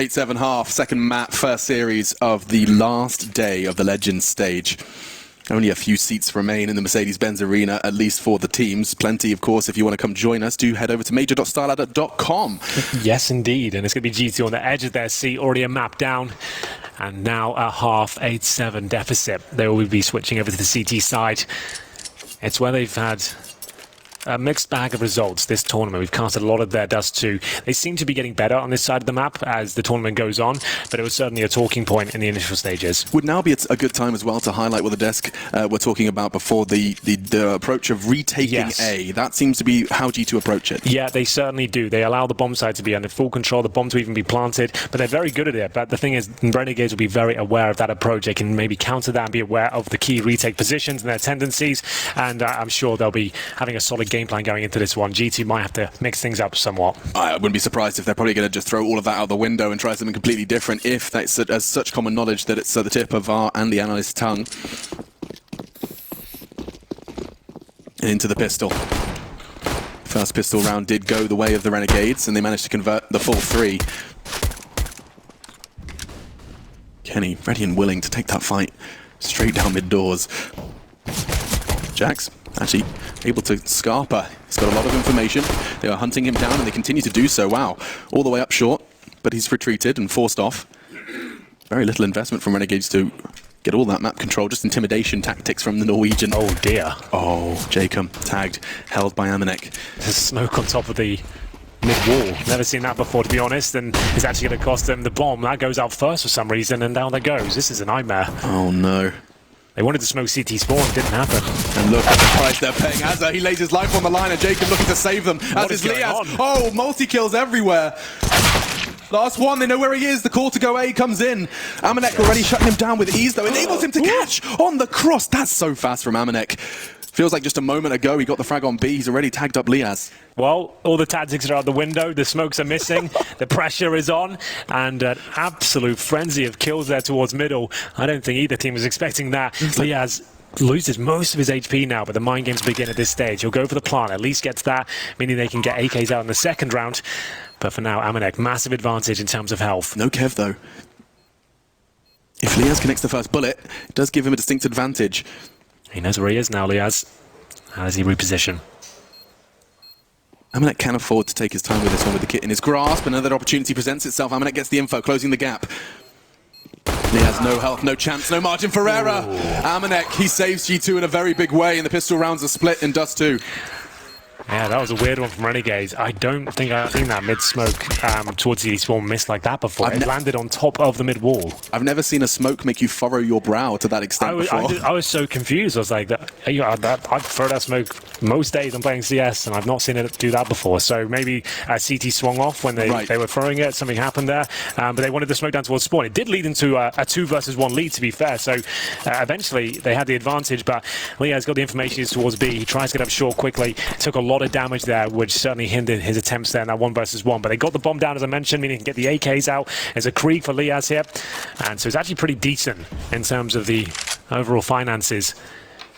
8-7 half, second map, first series of the last day of the Legends stage. Only a few seats remain in the Mercedes-Benz Arena, at least for the teams. Plenty, of course, if you want to come join us, do head over to major.starladder.com. Yes, indeed. And it's going to be GT on the edge of their seat, already a map down. And now a half 8-7 deficit. They will be switching over to the CT side. It's where they've had a mixed bag of results this tournament. We've casted a lot of their dust too. They seem to be getting better on this side of the map as the tournament goes on, but it was certainly a talking point in the initial stages. Would now be a good time as well to highlight what the desk were talking about before, the approach of retaking A. That seems to be how G2 approach it. Yeah, they certainly do. They allow the bomb side to be under full control, the bomb to even be planted, but they're very good at it. But the thing is, Renegades will be very aware of that approach. They can maybe counter that and be aware of the key retake positions and their tendencies, and I'm sure they'll be having a solid game plan going into this one. G2 might have to mix things up somewhat. I wouldn't be surprised if they're probably going to just throw all of that out the window and try something completely different, if that's as such common knowledge that it's at the tip of our and the analyst's tongue. Into the pistol. First pistol round did go the way of the Renegades, and they managed to convert the full 3. Kenny ready and willing to take that fight straight down mid doors. Jax actually able to Scarpa. He's got a lot of information. They are hunting him down, and they continue to do so. Wow. All the way up short, but he's retreated and forced off. Very little investment from Renegades to get all that map control. Just intimidation tactics from the Norwegian. Oh dear. Oh, Jacob tagged, held by Amanek. There's smoke on top of the mid-wall. Never seen that before, to be honest, and it's actually going to cost them the bomb. That goes out first for some reason, and down that goes. This is a nightmare. Oh no. They wanted to smoke CT spawn, didn't happen. And look at the price they're paying. Azza, he lays his life on the line, and Jacob looking to save them. As is Liaz. Oh, multi-kills everywhere. Last one, they know where he is. The call to go A comes in. Amanek already shutting him down with ease, though. Enables him to catch on the cross. That's so fast from Amanek. Feels like just a moment ago he got the frag on B. He's already tagged up Liaz. Well, all the tactics are out the window. The smokes are missing. The pressure is on. And an absolute frenzy of kills there towards middle. I don't think either team was expecting that. Liaz loses most of his HP now, but the mind games begin at this stage. He'll go for the plant, at least gets that, meaning they can get AKs out in the second round. But for now, Amanek, massive advantage in terms of health. No Kev, though. If Liaz connects the first bullet, it does give him a distinct advantage. He knows where he is now, Liaz. How does he reposition? Amanek can afford to take his time with this one with the kit in his grasp. Another opportunity presents itself. Amanek gets the info, closing the gap. Liaz, no health, no chance, no margin for error. Amanek, he saves G2 in a very big way, and the pistol rounds are split in Dust 2. Yeah, that was a weird one from Renegades. I don't think I've seen that mid-smoke towards the spawn miss like that before. It landed on top of the mid-wall. I've never seen a smoke make you furrow your brow to that extent before. I was so confused. I was like, I'd throw that smoke most days I'm playing CS, and I've not seen it do that before. So maybe CT swung off when they were throwing it. Something happened there. But they wanted the smoke down towards spawn. It did lead into a 2-versus-1 lead, to be fair. So eventually they had the advantage, but Liaz got the information towards B. He tries to get up short quickly. Took a lot of damage there, which certainly hindered his attempts there in that 1-versus-1. But they got the bomb down, as I mentioned, meaning he can get the AKs out. There's a Krieg for Liaz here. And so it's actually pretty decent in terms of the overall finances.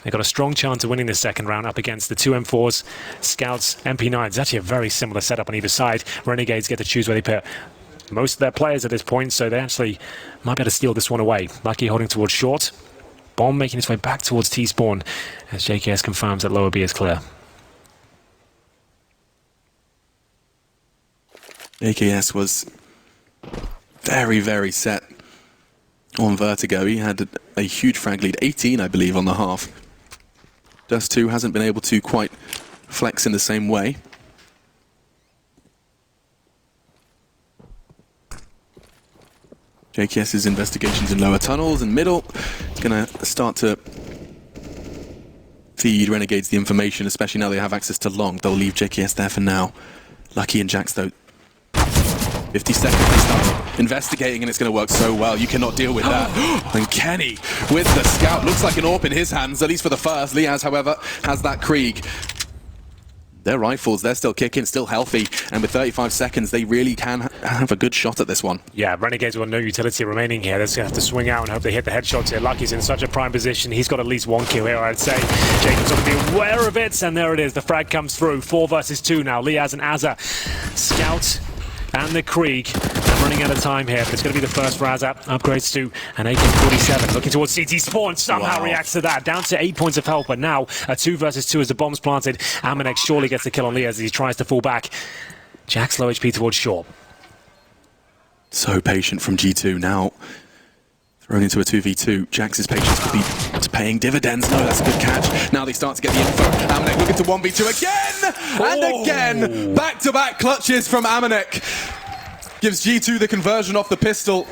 They've got a strong chance of winning this second round up against the 2 M4s, Scouts, MP9s. It's actually a very similar setup on either side. Renegades get to choose where they put most of their players at this point, so they actually might be able to steal this one away. Lucky holding towards short. Bomb making its way back towards T-spawn as JKS confirms that lower B is clear. JKS was very, very set on Vertigo. He had a huge frag lead, 18, I believe, on the half. Dust 2 hasn't been able to quite flex in the same way. JKS's investigations in lower tunnels and middle is going to start to feed Renegades the information, especially now they have access to long. They'll leave JKS there for now. Lucky and Jax, though. 50 seconds, they start investigating, and it's going to work so well. You cannot deal with that. And Kenny with the scout. Looks like an AWP in his hands, at least for the first. Liaz, however, has that Krieg. Their rifles, they're still kicking, still healthy, and with 35 seconds, they really can have a good shot at this one. Yeah, Renegades will have no utility remaining here. They're just going to have to swing out and hope they hit the headshots here. Lucky's in such a prime position. He's got at least 1 kill here, I'd say. Jacob's going to be aware of it, and there it is. The frag comes through. 4-versus-2 now. Liaz and Azza. Scout and the Krieg. And running out of time here, but it's going to be the first Razat. Upgrades to an AK-47. Looking towards CT Spawn, somehow reacts to that. Down to 8 points of health, but now a 2 versus 2 as the bomb's planted. Amanek surely gets the kill on Lee as he tries to fall back. Jack's low HP towards short. So patient from G2 now. Thrown into a 2v2. Jax's patience could be paying dividends. No, that's a good catch. Now they start to get the info. Amanek looking to 1v2 again! And again! Back-to-back clutches from Amanek. Gives G2 the conversion off the pistol.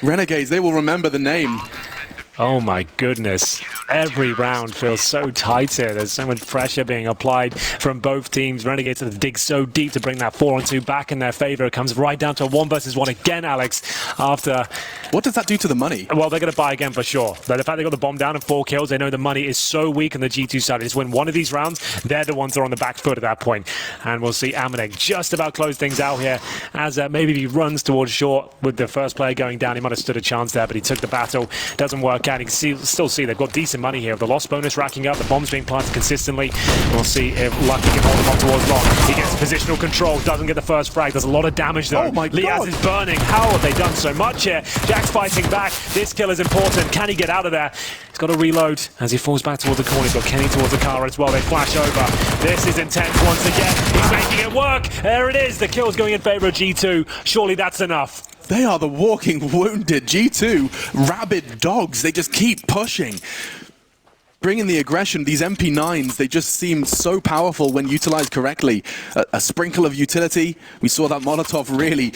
Renegades, they will remember the name. Oh my goodness. Every round feels so tight here. There's so much pressure being applied from both teams. Renegades have to dig so deep to bring that 4-on-2 back in their favor. It comes right down to a 1 versus 1 again, Alex, after... What does that do to the money? Well, they're going to buy again for sure. But the fact they got the bomb down and 4 kills, they know the money is so weak on the G2 side. They just win one of these rounds, they're the ones that are on the back foot at that point. And we'll see Amanek just about close things out here as maybe he runs towards short with the first player going down. He might have stood a chance there, but he took the battle. Doesn't work out. You can still see they've got decent money here. The loss bonus racking up, the bombs being planted consistently. We'll see if Lucky can hold him up towards long. He gets positional control, doesn't get the first frag. There's a lot of damage though. Oh my God. Liaz is burning. How have they done so much here? Jack's fighting back. This kill is important. Can he get out of there? He's got to reload as he falls back towards the corner. He's got Kenny towards the car as well. They flash over. This is intense once again. He's making it work. There it is. The kill's going in favor of G2. Surely that's enough. They are the walking wounded. G2, rabid dogs. They just keep pushing. Bringing the aggression. These MP9s, they just seem so powerful when utilized correctly. A sprinkle of utility. We saw that Molotov really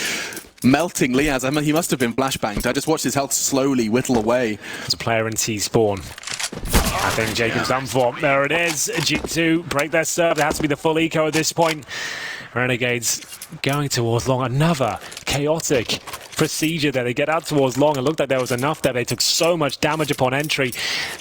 melting Liaz. I mean, he must have been flashbanged. I just watched his health slowly whittle away. There's a player in T-spawn. I think Jacob's done for. There it is. G2 break their serve. There has to be the full eco at this point. Renegades going towards long. Another chaotic procedure there. They get out towards long. It looked like there was enough there. They took so much damage upon entry.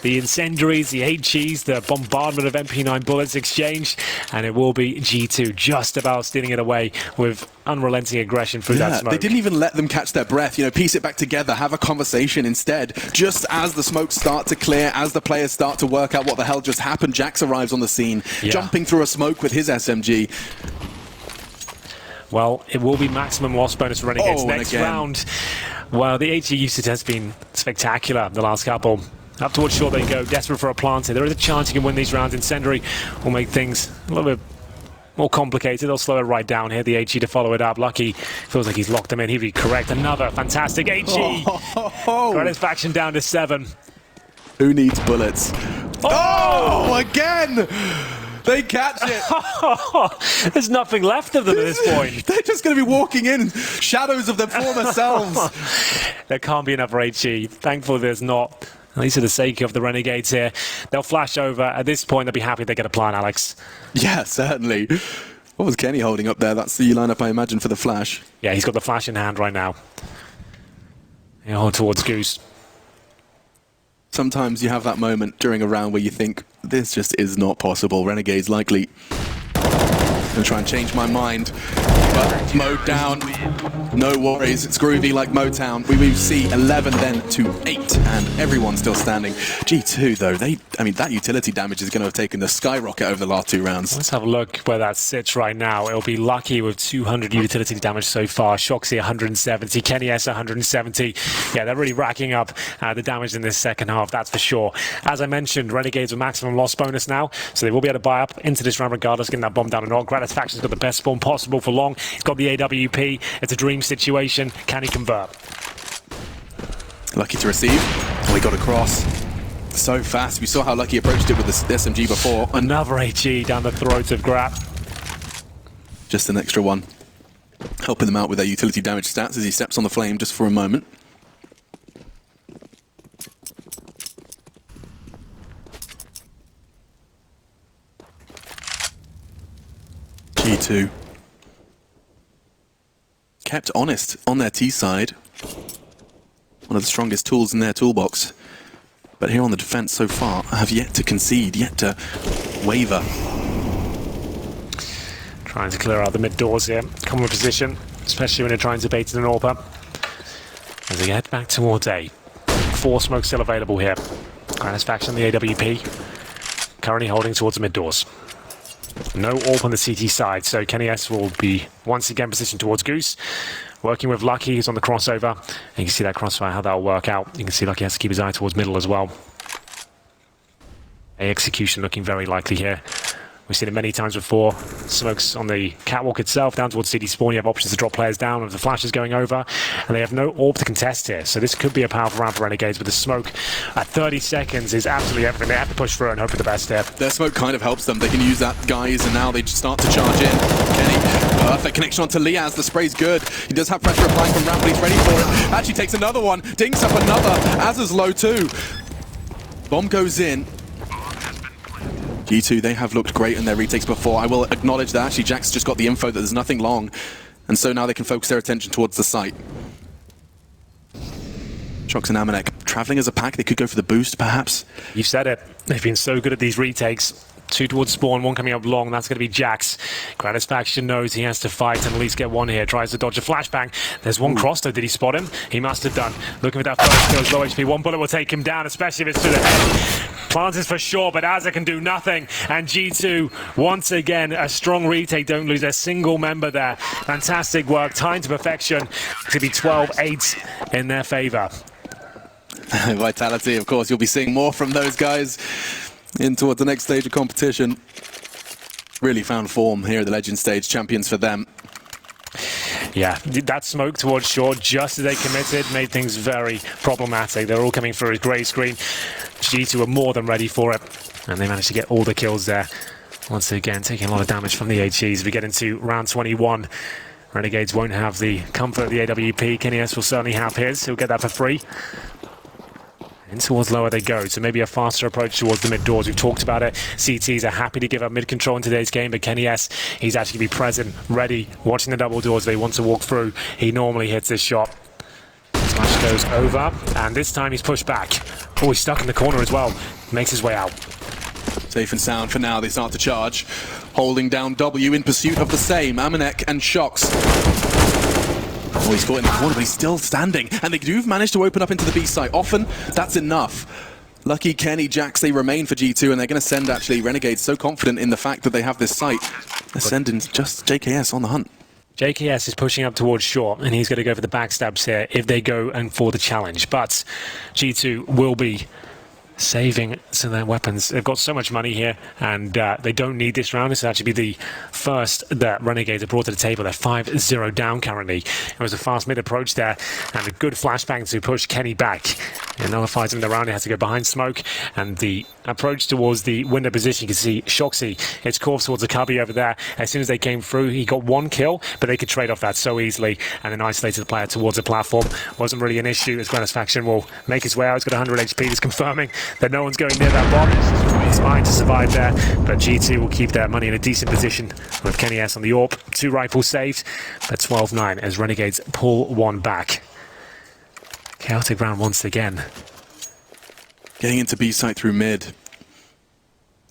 The incendiaries, the HEs, the bombardment of MP9 bullets exchanged, and it will be G2 just about stealing it away with unrelenting aggression through that smoke. They didn't even let them catch their breath, you know, piece it back together, have a conversation instead. Just as the smokes start to clear, as the players start to work out what the hell just happened, Jax arrives on the scene, jumping through a smoke with his SMG. Well, it will be maximum loss bonus for Renegades next again. round. Well, the HE usage has been spectacular the last couple. Up towards short they go, desperate for a planter. There is a chance you can win these rounds. Incendiary will make things a little bit more complicated. They'll slow it right down here. The HE to follow it up. Lucky feels like he's locked them in. He'd be correct. Another fantastic HE. Satisfaction down to 7. Who needs bullets? Oh, again! They catch it. There's nothing left of them at this point. They're just going to be walking in shadows of their former selves. There can't be another HE. Thankfully, there's not. At least for the sake of the Renegades here. They'll flash over. At this point, they'll be happy they get a plan, Alex. Yeah, certainly. What was Kenny holding up there? That's the lineup, I imagine, for the flash. Yeah, he's got the flash in hand right now. Towards Goose. Sometimes you have that moment during a round where you think, this just is not possible. Renegades likely going to try and change my mind. But mowed down, no worries. It's groovy like Motown. We move C11 then to 8, and everyone's still standing. G2 though, that utility damage is going to have taken the skyrocket over the last 2 rounds. Let's have a look where that sits right now. It'll be Lucky with 200 utility damage so far. Shoxy 170, Kenny S 170. Yeah, they're really racking up the damage in this second half, that's for sure. As I mentioned, Renegades with maximum loss bonus now, so they will be able to buy up into this round regardless, getting that bomb down or not. Gratisfaction's got the best spawn possible for long. He's got the AWP. It's a dream situation. Can he convert? Lucky to receive. Oh, he got across. So fast. We saw how Lucky approached it with the SMG before. Another HE down the throat of Grap. Just an extra one. Helping them out with their utility damage stats as he steps on the flame just for a moment. G2. Kept honest on their T side. One of the strongest tools in their toolbox. But here on the defense so far, have yet to concede, yet to waver. Trying to clear out the mid doors here. Common position, especially when they're trying to bait in an AWP. As they head back towards A. 4 smokes still available here. Gratisfaction on the AWP. Currently holding towards the mid doors. No AWP on the CT side, so Kenny S will be once again positioned towards Goose. working with Lucky, who's on the crossover. And you can see that crossfire, how that'll work out. You can see Lucky has to keep his eye towards middle as well. A execution looking very likely here. We've seen it many times before. Smokes on the catwalk itself, down towards CD spawn. You have options to drop players down with the flashes going over, and they have no orb to contest here. So this could be a powerful round for Renegades, but the smoke at 30 seconds is absolutely everything. They have to push through and hope for the best here. Their smoke kind of helps them. They can use that, guys, and now they just start to charge in. Kenny, perfect connection onto Liaz. The spray's good. He does have pressure applying from ramp, but he's ready for it. Actually takes another one. Dinks up another. Azza's low too. Bomb goes in. G2, they have looked great in their retakes before. I will acknowledge that actually Jack's just got the info that there's nothing long, and so now they can focus their attention towards the site. Shox and Amanek traveling as a pack. They could go for the boost, perhaps. You've said it. They've been so good at these retakes. 2 towards spawn, 1 coming up long. That's going to be Jax. Gratisfaction knows he has to fight and at least get 1 here. Tries to dodge a flashbang. There's 1 cross though. Did he spot him? He must have done. Looking for that first kill. He's low HP. 1 bullet will take him down, especially if it's to the head. Plant is for sure, but Azza can do nothing. And G2, once again, a strong retake. Don't lose a single member there. Fantastic work. Time to perfection. It's going to be 12-8 in their favor. Vitality, of course. You'll be seeing more from those guys in towards the next stage of competition. Really found form here at the Legend stage. Champions for them. Yeah, that smoke towards short just as they committed made things very problematic. They're all coming through his grey screen. G2 are more than ready for it, and they managed to get all the kills there. Once again, taking a lot of damage from the HEs. We get into round 21. Renegades won't have the comfort of the AWP. Kenny S will certainly have his. He'll get that for free. And towards lower they go, so maybe a faster approach towards the mid doors. We've talked about it. CTs are happy to give up mid control in today's game, but Kenny S, he's actually going to be present, ready, watching the double doors they want to walk through. He normally hits this shot. Smash goes over, and this time he's pushed back. Oh, he's stuck in the corner as well. Makes his way out. Safe and sound for now. They start to charge. Holding down W in pursuit of the same. Amanek and Shox. Oh, he's caught in the corner, but he's still standing. And they do manage to open up into the B site. Often, that's enough. Lucky, Kenny, Jax, they remain for G2, and they're going to send, actually, Renegades so confident in the fact that they have this site. They're sending just JKS on the hunt. JKS is pushing up towards short, and he's going to go for the backstabs here if they go and for the challenge. But G2 will be saving some of their weapons. They've got so much money here, and they don't need this round. This will actually be the first that Renegades have brought to the table. They're 5-0 down currently. It was a fast mid approach there, and a good flashbang to push Kenny back. It nullifies him in the round. He has to go behind smoke, and the approach towards the window position, you can see Shoxy, it's course towards the cubby over there. As soon as they came through, he got 1 kill, but they could trade off that so easily, and then isolated the player towards the platform. Wasn't really an issue, as Gratisfaction will make his way out. He's got 100 HP, just confirming that no one's going near that bomb. He's fine to survive there, but G2 will keep their money in a decent position with Kenny S on the AWP. 2 rifles saved, but 12-9 as Renegades pull 1 back. Chaotic round once again. Getting into B site through mid.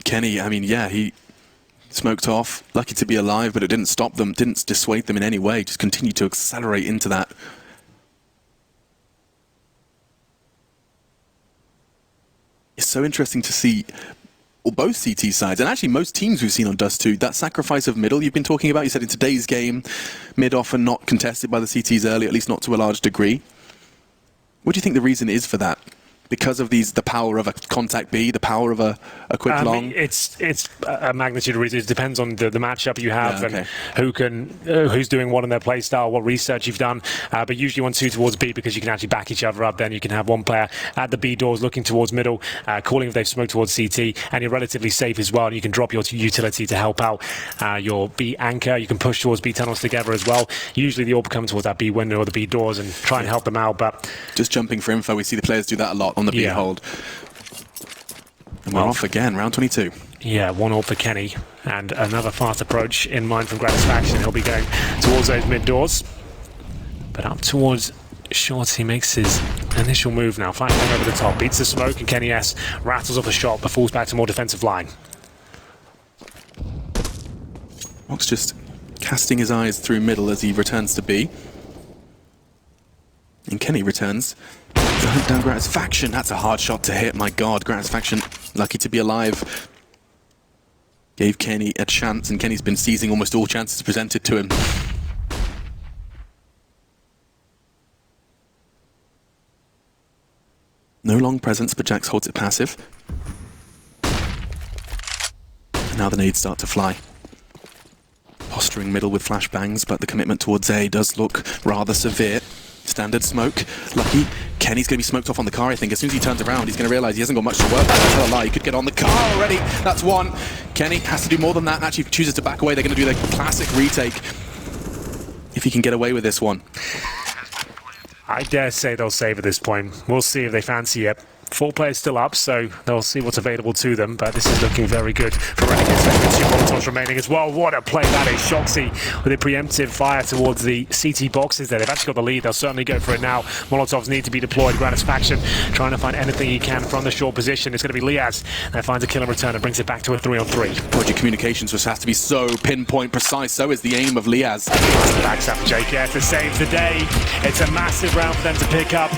Kenny, I mean, yeah, he smoked off. Lucky to be alive, but it didn't stop them, didn't dissuade them in any way. Just continued to accelerate into that. It's so interesting to see both CT sides, and actually most teams we've seen on Dust 2, that sacrifice of middle you've been talking about. You said in today's game, mid often not contested by the CTs early, at least not to a large degree. What do you think the reason is for that? Because of the power of a contact B, the power of a quick long? It's a magnitude of reasons. It depends on the matchup you have, yeah, okay. and who's doing what in their play style, what research you've done. But usually 1-2 towards B because you can actually back each other up. Then you can have one player at the B doors looking towards middle, calling if they've smoked towards CT, and you're relatively safe as well. And you can drop your utility to help out your B anchor. You can push towards B tunnels together as well. Usually the AWP comes towards that B window or the B doors and try and help them out. But just jumping for info, we see the players do that a lot on the B hold. And we're off again, round 22. Yeah, 1 AWP for Kenny, and another fast approach in mind from Gratisfaction. He'll be going towards those mid doors, but up towards short. He makes his initial move now, flashbang over the top, beats the smoke, and Kenny S rattles off a shot, but falls back to more defensive line. Mox just casting his eyes through middle as he returns to B. And Kenny returns to hunt down Gratisfaction. That's a hard shot to hit. My God, Gratisfaction, lucky to be alive. Gave Kenny a chance, and Kenny's been seizing almost all chances presented to him. No long presence, but Jax holds it passive. And now the nades start to fly. Posturing middle with flashbangs, but the commitment towards A does look rather severe. Standard smoke. Lucky. Kenny's going to be smoked off on the car, I think. As soon as he turns around, he's going to realize he hasn't got much to work with. I tell a lie, he could get on the car already. That's one. Kenny has to do more than that. Actually, if he chooses to back away, they're going to do the classic retake. If he can get away with this one. I dare say they'll save at this point. We'll see if they fancy it. 4 players still up, so they'll see what's available to them, but this is looking very good for Renegades. There's 2 Molotovs remaining as well. What a play that is. Shoxy with a preemptive fire towards the CT boxes there. They've actually got the lead. They'll certainly go for it now. Molotovs need to be deployed. Gratisfaction trying to find anything he can from the short position. It's going to be Liaz that finds a kill and return and brings it back to a 3-on-3. Project communications just has to be so pinpoint precise. So is the aim of Liaz. Backs up JKS to save the day. It's a massive round for them to pick up.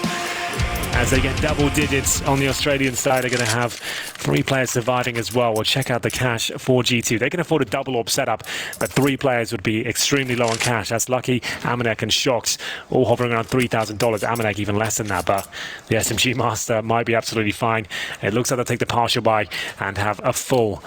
As they get double digits on the Australian side, they're going to have 3 players surviving as well. We'll check out the cash for G2. They can afford a double orb setup, but 3 players would be extremely low on cash. That's Lucky, Amanek, and Shox, all hovering around $3,000. Amanek even less than that, but the SMG Master might be absolutely fine. It looks like they'll take the partial buy and have a full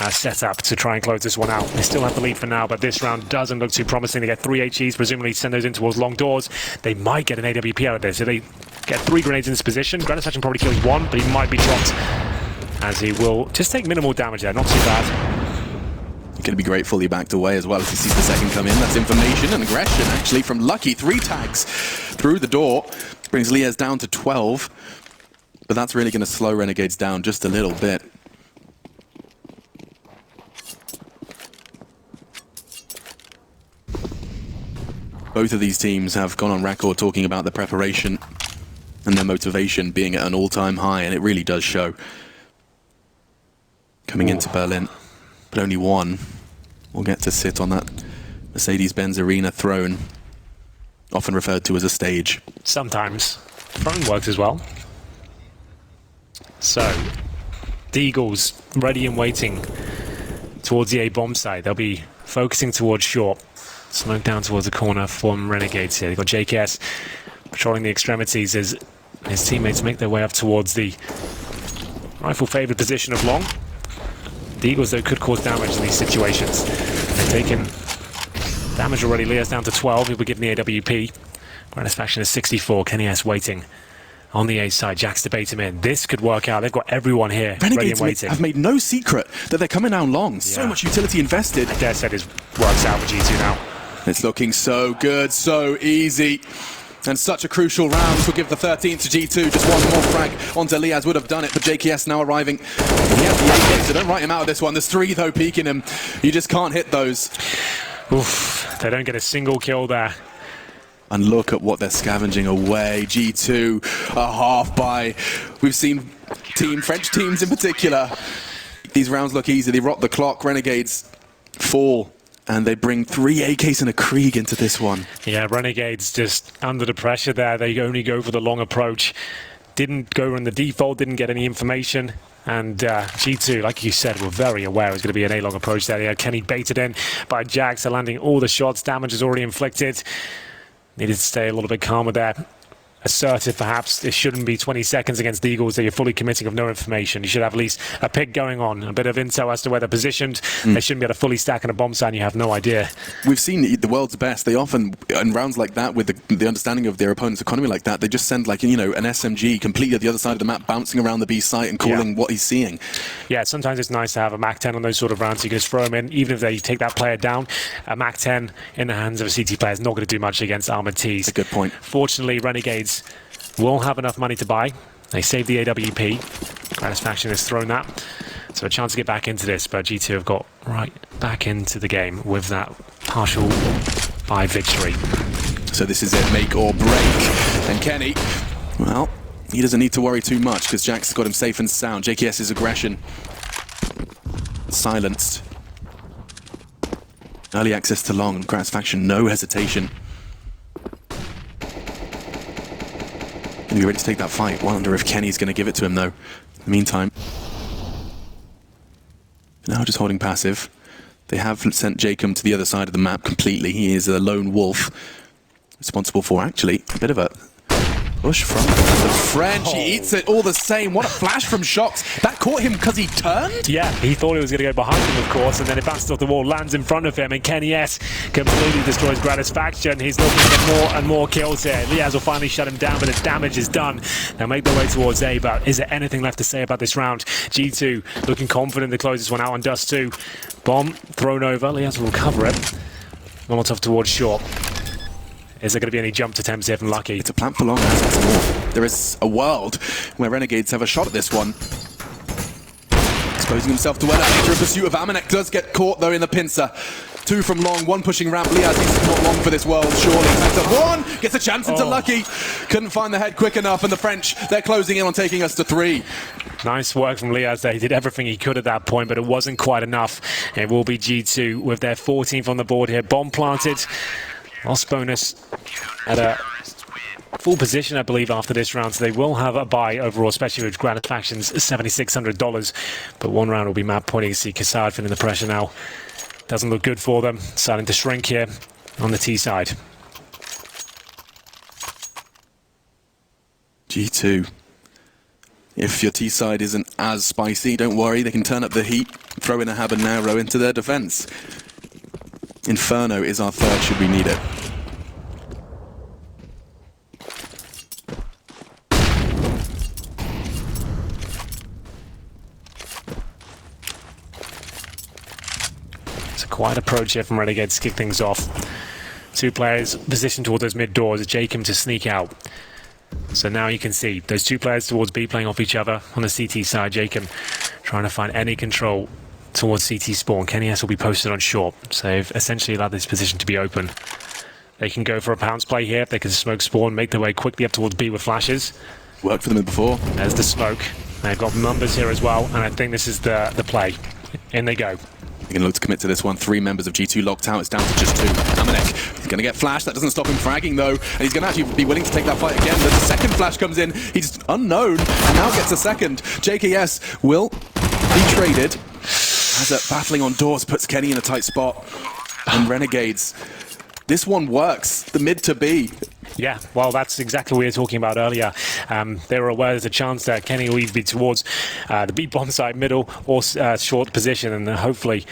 setup to try and close this one out. They still have the lead for now, but this round doesn't look too promising. They get 3 HEs, presumably send those in towards long doors. They might get an AWP out of this. So they get 3 grenades in this position. Gratisfaction probably kills 1, but he might be dropped as he will just take minimal damage there. Not too bad. Going to be grateful he backed away as well as he sees the second come in. That's information and aggression actually from Lucky. 3 tags through the door. Brings Liaz down to 12. But that's really going to slow Renegades down just a little bit. Both of these teams have gone on record talking about the preparation and their motivation being at an all-time high, and it really does show. Coming into Berlin, but only one will get to sit on that Mercedes-Benz Arena throne, often referred to as a stage. Sometimes. Throne works as well. So, the Eagles ready and waiting towards the A-bomb side. They'll be focusing towards short. Smoke down towards the corner from Renegades here. They've got JKS patrolling the extremities as his teammates make their way up towards the rifle-favoured position of long. The Eagles, though, could cause damage in these situations. They've taken damage already. Liaz down to 12. He'll be given the AWP. Gratisfaction is 64. Kenny S waiting on the A side. Jax to bait him in. This could work out. They've got everyone here ready and waiting. Have made no secret that they're coming down long. Yeah. So much utility invested. I dare say this works out for G2 now. It's looking so good, so easy. And such a crucial round. This will give the 13th to G2. Just one more frag onto Liaz would have done it, but JKS now arriving. He has the 8 so don't write him out of this one. There's 3 though peeking him. You just can't hit those. Oof, they don't get a single kill there. And look at what they're scavenging away. G2, a half buy. We've seen French teams in particular. These rounds look easy. They rot the clock. Renegades fall. And they bring 3 AKs and a Krieg into this one. Yeah, Renegades just under the pressure there. They only go for the long approach. Didn't go in the default, didn't get any information. And G2, like you said, were very aware it was going to be an A-long approach there. They had Kenny baited in by Jax, landing all the shots. Damage is already inflicted. Needed to stay a little bit calmer there. Assertive, perhaps. It shouldn't be 20 seconds against the Eagles that you're fully committing of no information. You should have at least a pick going on, a bit of intel as to where they're positioned. They shouldn't be able to fully stack in a bomb site and you have no idea. We've seen the world's best. They often, in rounds like that, with the understanding of their opponent's economy like that, they just send, like, you know, an SMG completely at the other side of the map, bouncing around the B site and calling what he's seeing. Yeah, sometimes it's nice to have a MAC-10 on those sort of rounds. So you can just throw him in, even if they take that player down. A MAC-10 in the hands of a CT player is not going to do much against armored Ts. That's a good point. Fortunately, Renegades will have enough money to buy. They save the AWP. Gratisfaction has thrown that. So a chance to get back into this, but G2 have got right back into the game with that partial buy victory. So this is it, make or break. And Kenny, well, he doesn't need to worry too much because Jax has got him safe and sound. JKS's aggression silenced. Early access to long, Gratisfaction, no hesitation. Gonna be ready to take that fight. Wonder if Kenny's gonna give it to him though. In the meantime, now just holding passive. They have sent Jacob to the other side of the map completely. He is a lone wolf, responsible for actually a bit of a Push from the French, he eats it all the same. What a flash from Shox. That caught him because he turned? Yeah, he thought he was going to go behind him, of course, and then it bounced off the wall, lands in front of him, and Kenny S completely destroys Gratisfaction. He's looking for more and more kills here. Liaz will finally shut him down, but the damage is done. They'll make their way towards A, but is there anything left to say about this round? G2 looking confident to close this one out on Dust 2. Bomb thrown over, Liaz will recover it. Molotov towards short. Is there going to be any jump attempts here from Lucky? It's a plant for long. There is a world where Renegades have a shot at this one. Exposing himself to Elevator in pursuit of Amanek. Does get caught though in the pincer. 2 from long, 1 pushing ramp. Liaz is not long for this world, surely. One gets a chance into Lucky. Couldn't find the head quick enough, and the French, they're closing in on taking us to 3. Nice work from Liaz there. He did everything he could at that point, but it wasn't quite enough. It will be G2 with their 14th on the board here. Bomb planted. Lost bonus at a full position, I believe, after this round, so they will have a buy overall, especially with Gratifaction's $7,600. But one round will be map pointing. You see Kassad feeling the pressure now. Doesn't look good for them. Starting to shrink here on the T side. G2. If your T side isn't as spicy, don't worry, they can turn up the heat, throw in a habanero into their defense. Inferno is our third should we need it. It's a quiet approach here from Renegades to kick things off. 2 players positioned towards those mid doors, Jacob to sneak out. So now you can see those 2 players towards B playing off each other on the CT side. Jacob trying to find any control towards CT spawn. Kenny S will be posted on short, so they've essentially allowed this position to be open. They can go for a pounce play here. They can smoke spawn, make their way quickly up towards B with flashes. Worked for them before. There's the smoke. They've got numbers here as well, and I think this is the play. In they go. They're going to look to commit to this one. 3 members of G2 locked out. It's down to just 2. Amanek, he's going to get flashed. That doesn't stop him fragging, though. And he's going to actually be willing to take that fight again. But the second flash comes in. He's unknown and now gets a second. JKS will be traded. As a battling on doors puts Kenny in a tight spot. And Renegades. This one works. The mid to B. Yeah, well, that's exactly what we were talking about earlier. They were aware there's a chance that Kenny will either be towards the B bomb side, middle, or short position, and hopefully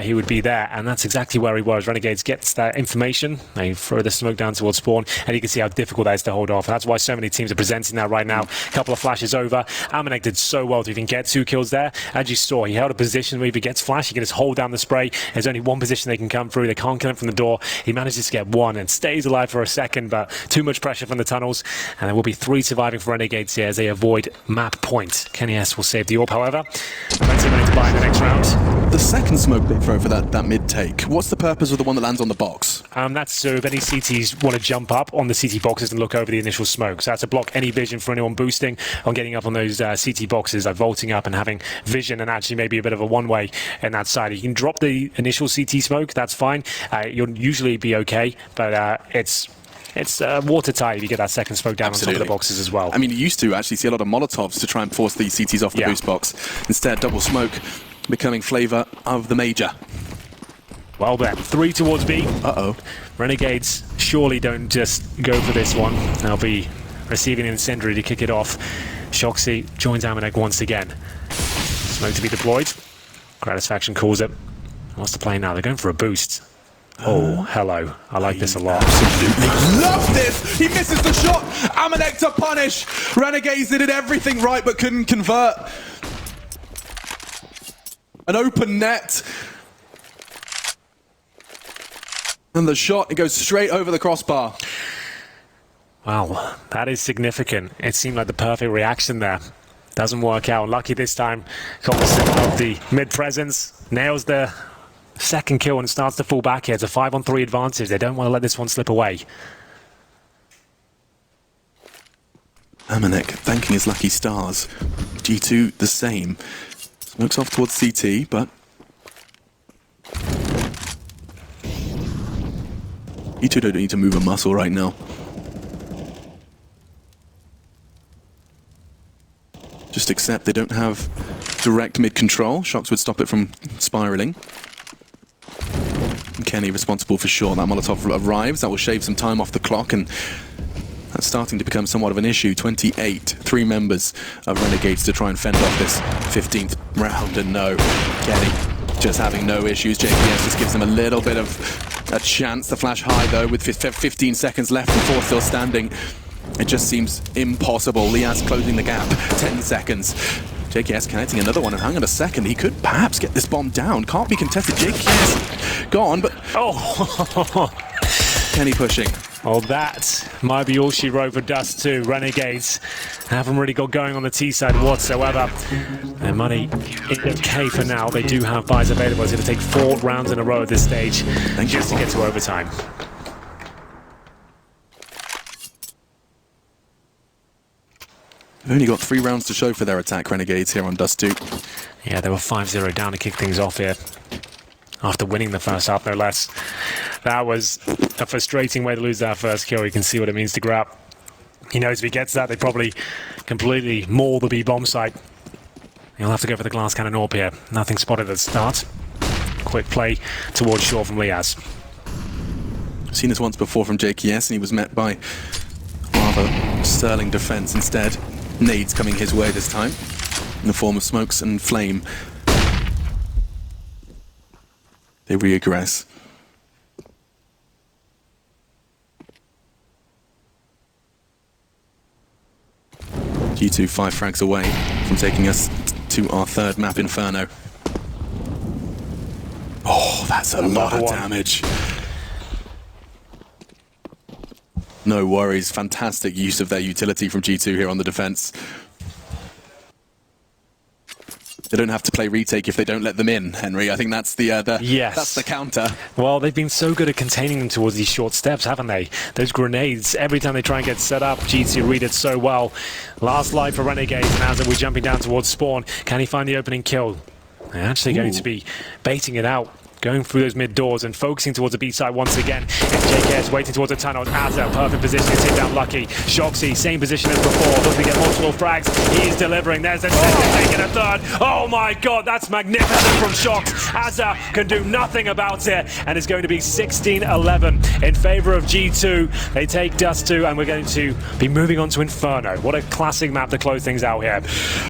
he would be there. And that's exactly where he was. Renegades gets that information. They throw the smoke down towards spawn, and you can see how difficult that is to hold off. That's why so many teams are presenting that right now. A couple of flashes over. Amanek did so well to even get 2 kills there. As you saw, he held a position where if he gets flash, he can just hold down the spray. There's only one position they can come through. They can't kill him from the door. He manages to get 1 and stays alive for a second, but too much pressure from the tunnels, and there will be 3 surviving for Renegades here as they avoid map point. Kenny S will save the AWP, however. Plenty of money to buy in the next round. The second smoke they throw for that mid take, what's the purpose of the one that lands on the box? That's so if any CTs want to jump up on the CT boxes and look over the initial smoke. So that's to block any vision for anyone boosting on getting up on those CT boxes, like vaulting up and having vision and actually maybe a bit of a one-way in that side. You can drop the initial CT smoke, that's fine. You'll usually be okay, but it's watertight if you get that second smoke down Absolutely. on top of the boxes as well. I mean, you used to actually see a lot of Molotovs to try and force these CTs off the boost box. Instead, double smoke becoming flavour of the major. Well then, 3 towards B. Uh-oh. Renegades surely don't just go for this one. They'll be receiving an incendiary to kick it off. Shoxy joins Amanek once again. Smoke to be deployed. Gratisfaction calls it. What's the play now? They're going for a boost. Oh, hello. I like this a lot. Absolutely love this! He misses the shot! Amanek to punish! Renegades did everything right but couldn't convert. An open net. And the shot, it goes straight over the crossbar. Wow, that is significant. It seemed like the perfect reaction there. Doesn't work out. Lucky this time. Cognizant of the mid-presence. Nails the second kill and starts to fall back here. It's a 5-on-3 advantage. They don't want to let this one slip away. Amanek thanking his lucky stars. G2 the same. Smokes off towards CT, but G2 don't need to move a muscle right now. Just accept they don't have direct mid-control. Shox would stop it from spiraling. And Kenny responsible for sure. That Molotov arrives. That will shave some time off the clock, and that starting to become somewhat of an issue. 28, 3 members of Renegades to try and fend off this 15th round, and no, Kenny just having no issues. JPS just gives them a little bit of a chance to flash high though, with 15 seconds left and 4 still standing. It just seems impossible. Liaz closing the gap, 10 seconds. JKS connecting another one, and hang on a second, he could perhaps get this bomb down. Can't be contested. JKS gone, but Oh! Kenny pushing. Well, that might be all she wrote for Dust 2. Renegades haven't really got going on the T side whatsoever. Their money is okay for now. They do have buys available. It's going to take 4 rounds in a row at this stage just to get to overtime. They've only got 3 rounds to show for their attack, Renegades, here on Dust 2. Yeah, they were 5-0 down to kick things off here after winning the first half, no less. That was a frustrating way to lose that first kill. You can see what it means to grab. He knows if he gets that, they probably completely maul the B-bomb site. He'll have to go for the glass cannon AWP here. Nothing spotted at the start. Quick play towards shore from Liaz. I've seen this once before from JKS, and he was met by rather sterling defense instead. Nades coming his way this time, in the form of smokes and flame. They reaggress. G2 5 frags away from taking us to our 3rd map, Inferno. Oh, that's a lot of damage. No worries. Fantastic use of their utility from G2 here on the defense. They don't have to play retake if they don't let them in, Henry. I think that's the yes. That's the counter. Well, they've been so good at containing them towards these short steps, haven't they? Those grenades, every time they try and get set up, G2 read it so well. Last life for Renegades, and as we're jumping down towards spawn, can he find the opening kill? They're actually going to be baiting it out, going through those mid doors and focusing towards the B side once again. JKS waiting towards the tunnel. Azza, perfect position to take down Lucky. Shoxy, same position as before, looking to get multiple frags. He is delivering. There's a second, taking a third. Oh my god, that's magnificent from Shox. Azza can do nothing about it, and it's going to be 16-11 in favor of G2. They take Dust 2, and we're going to be moving on to Inferno. What a classic map to close things out here.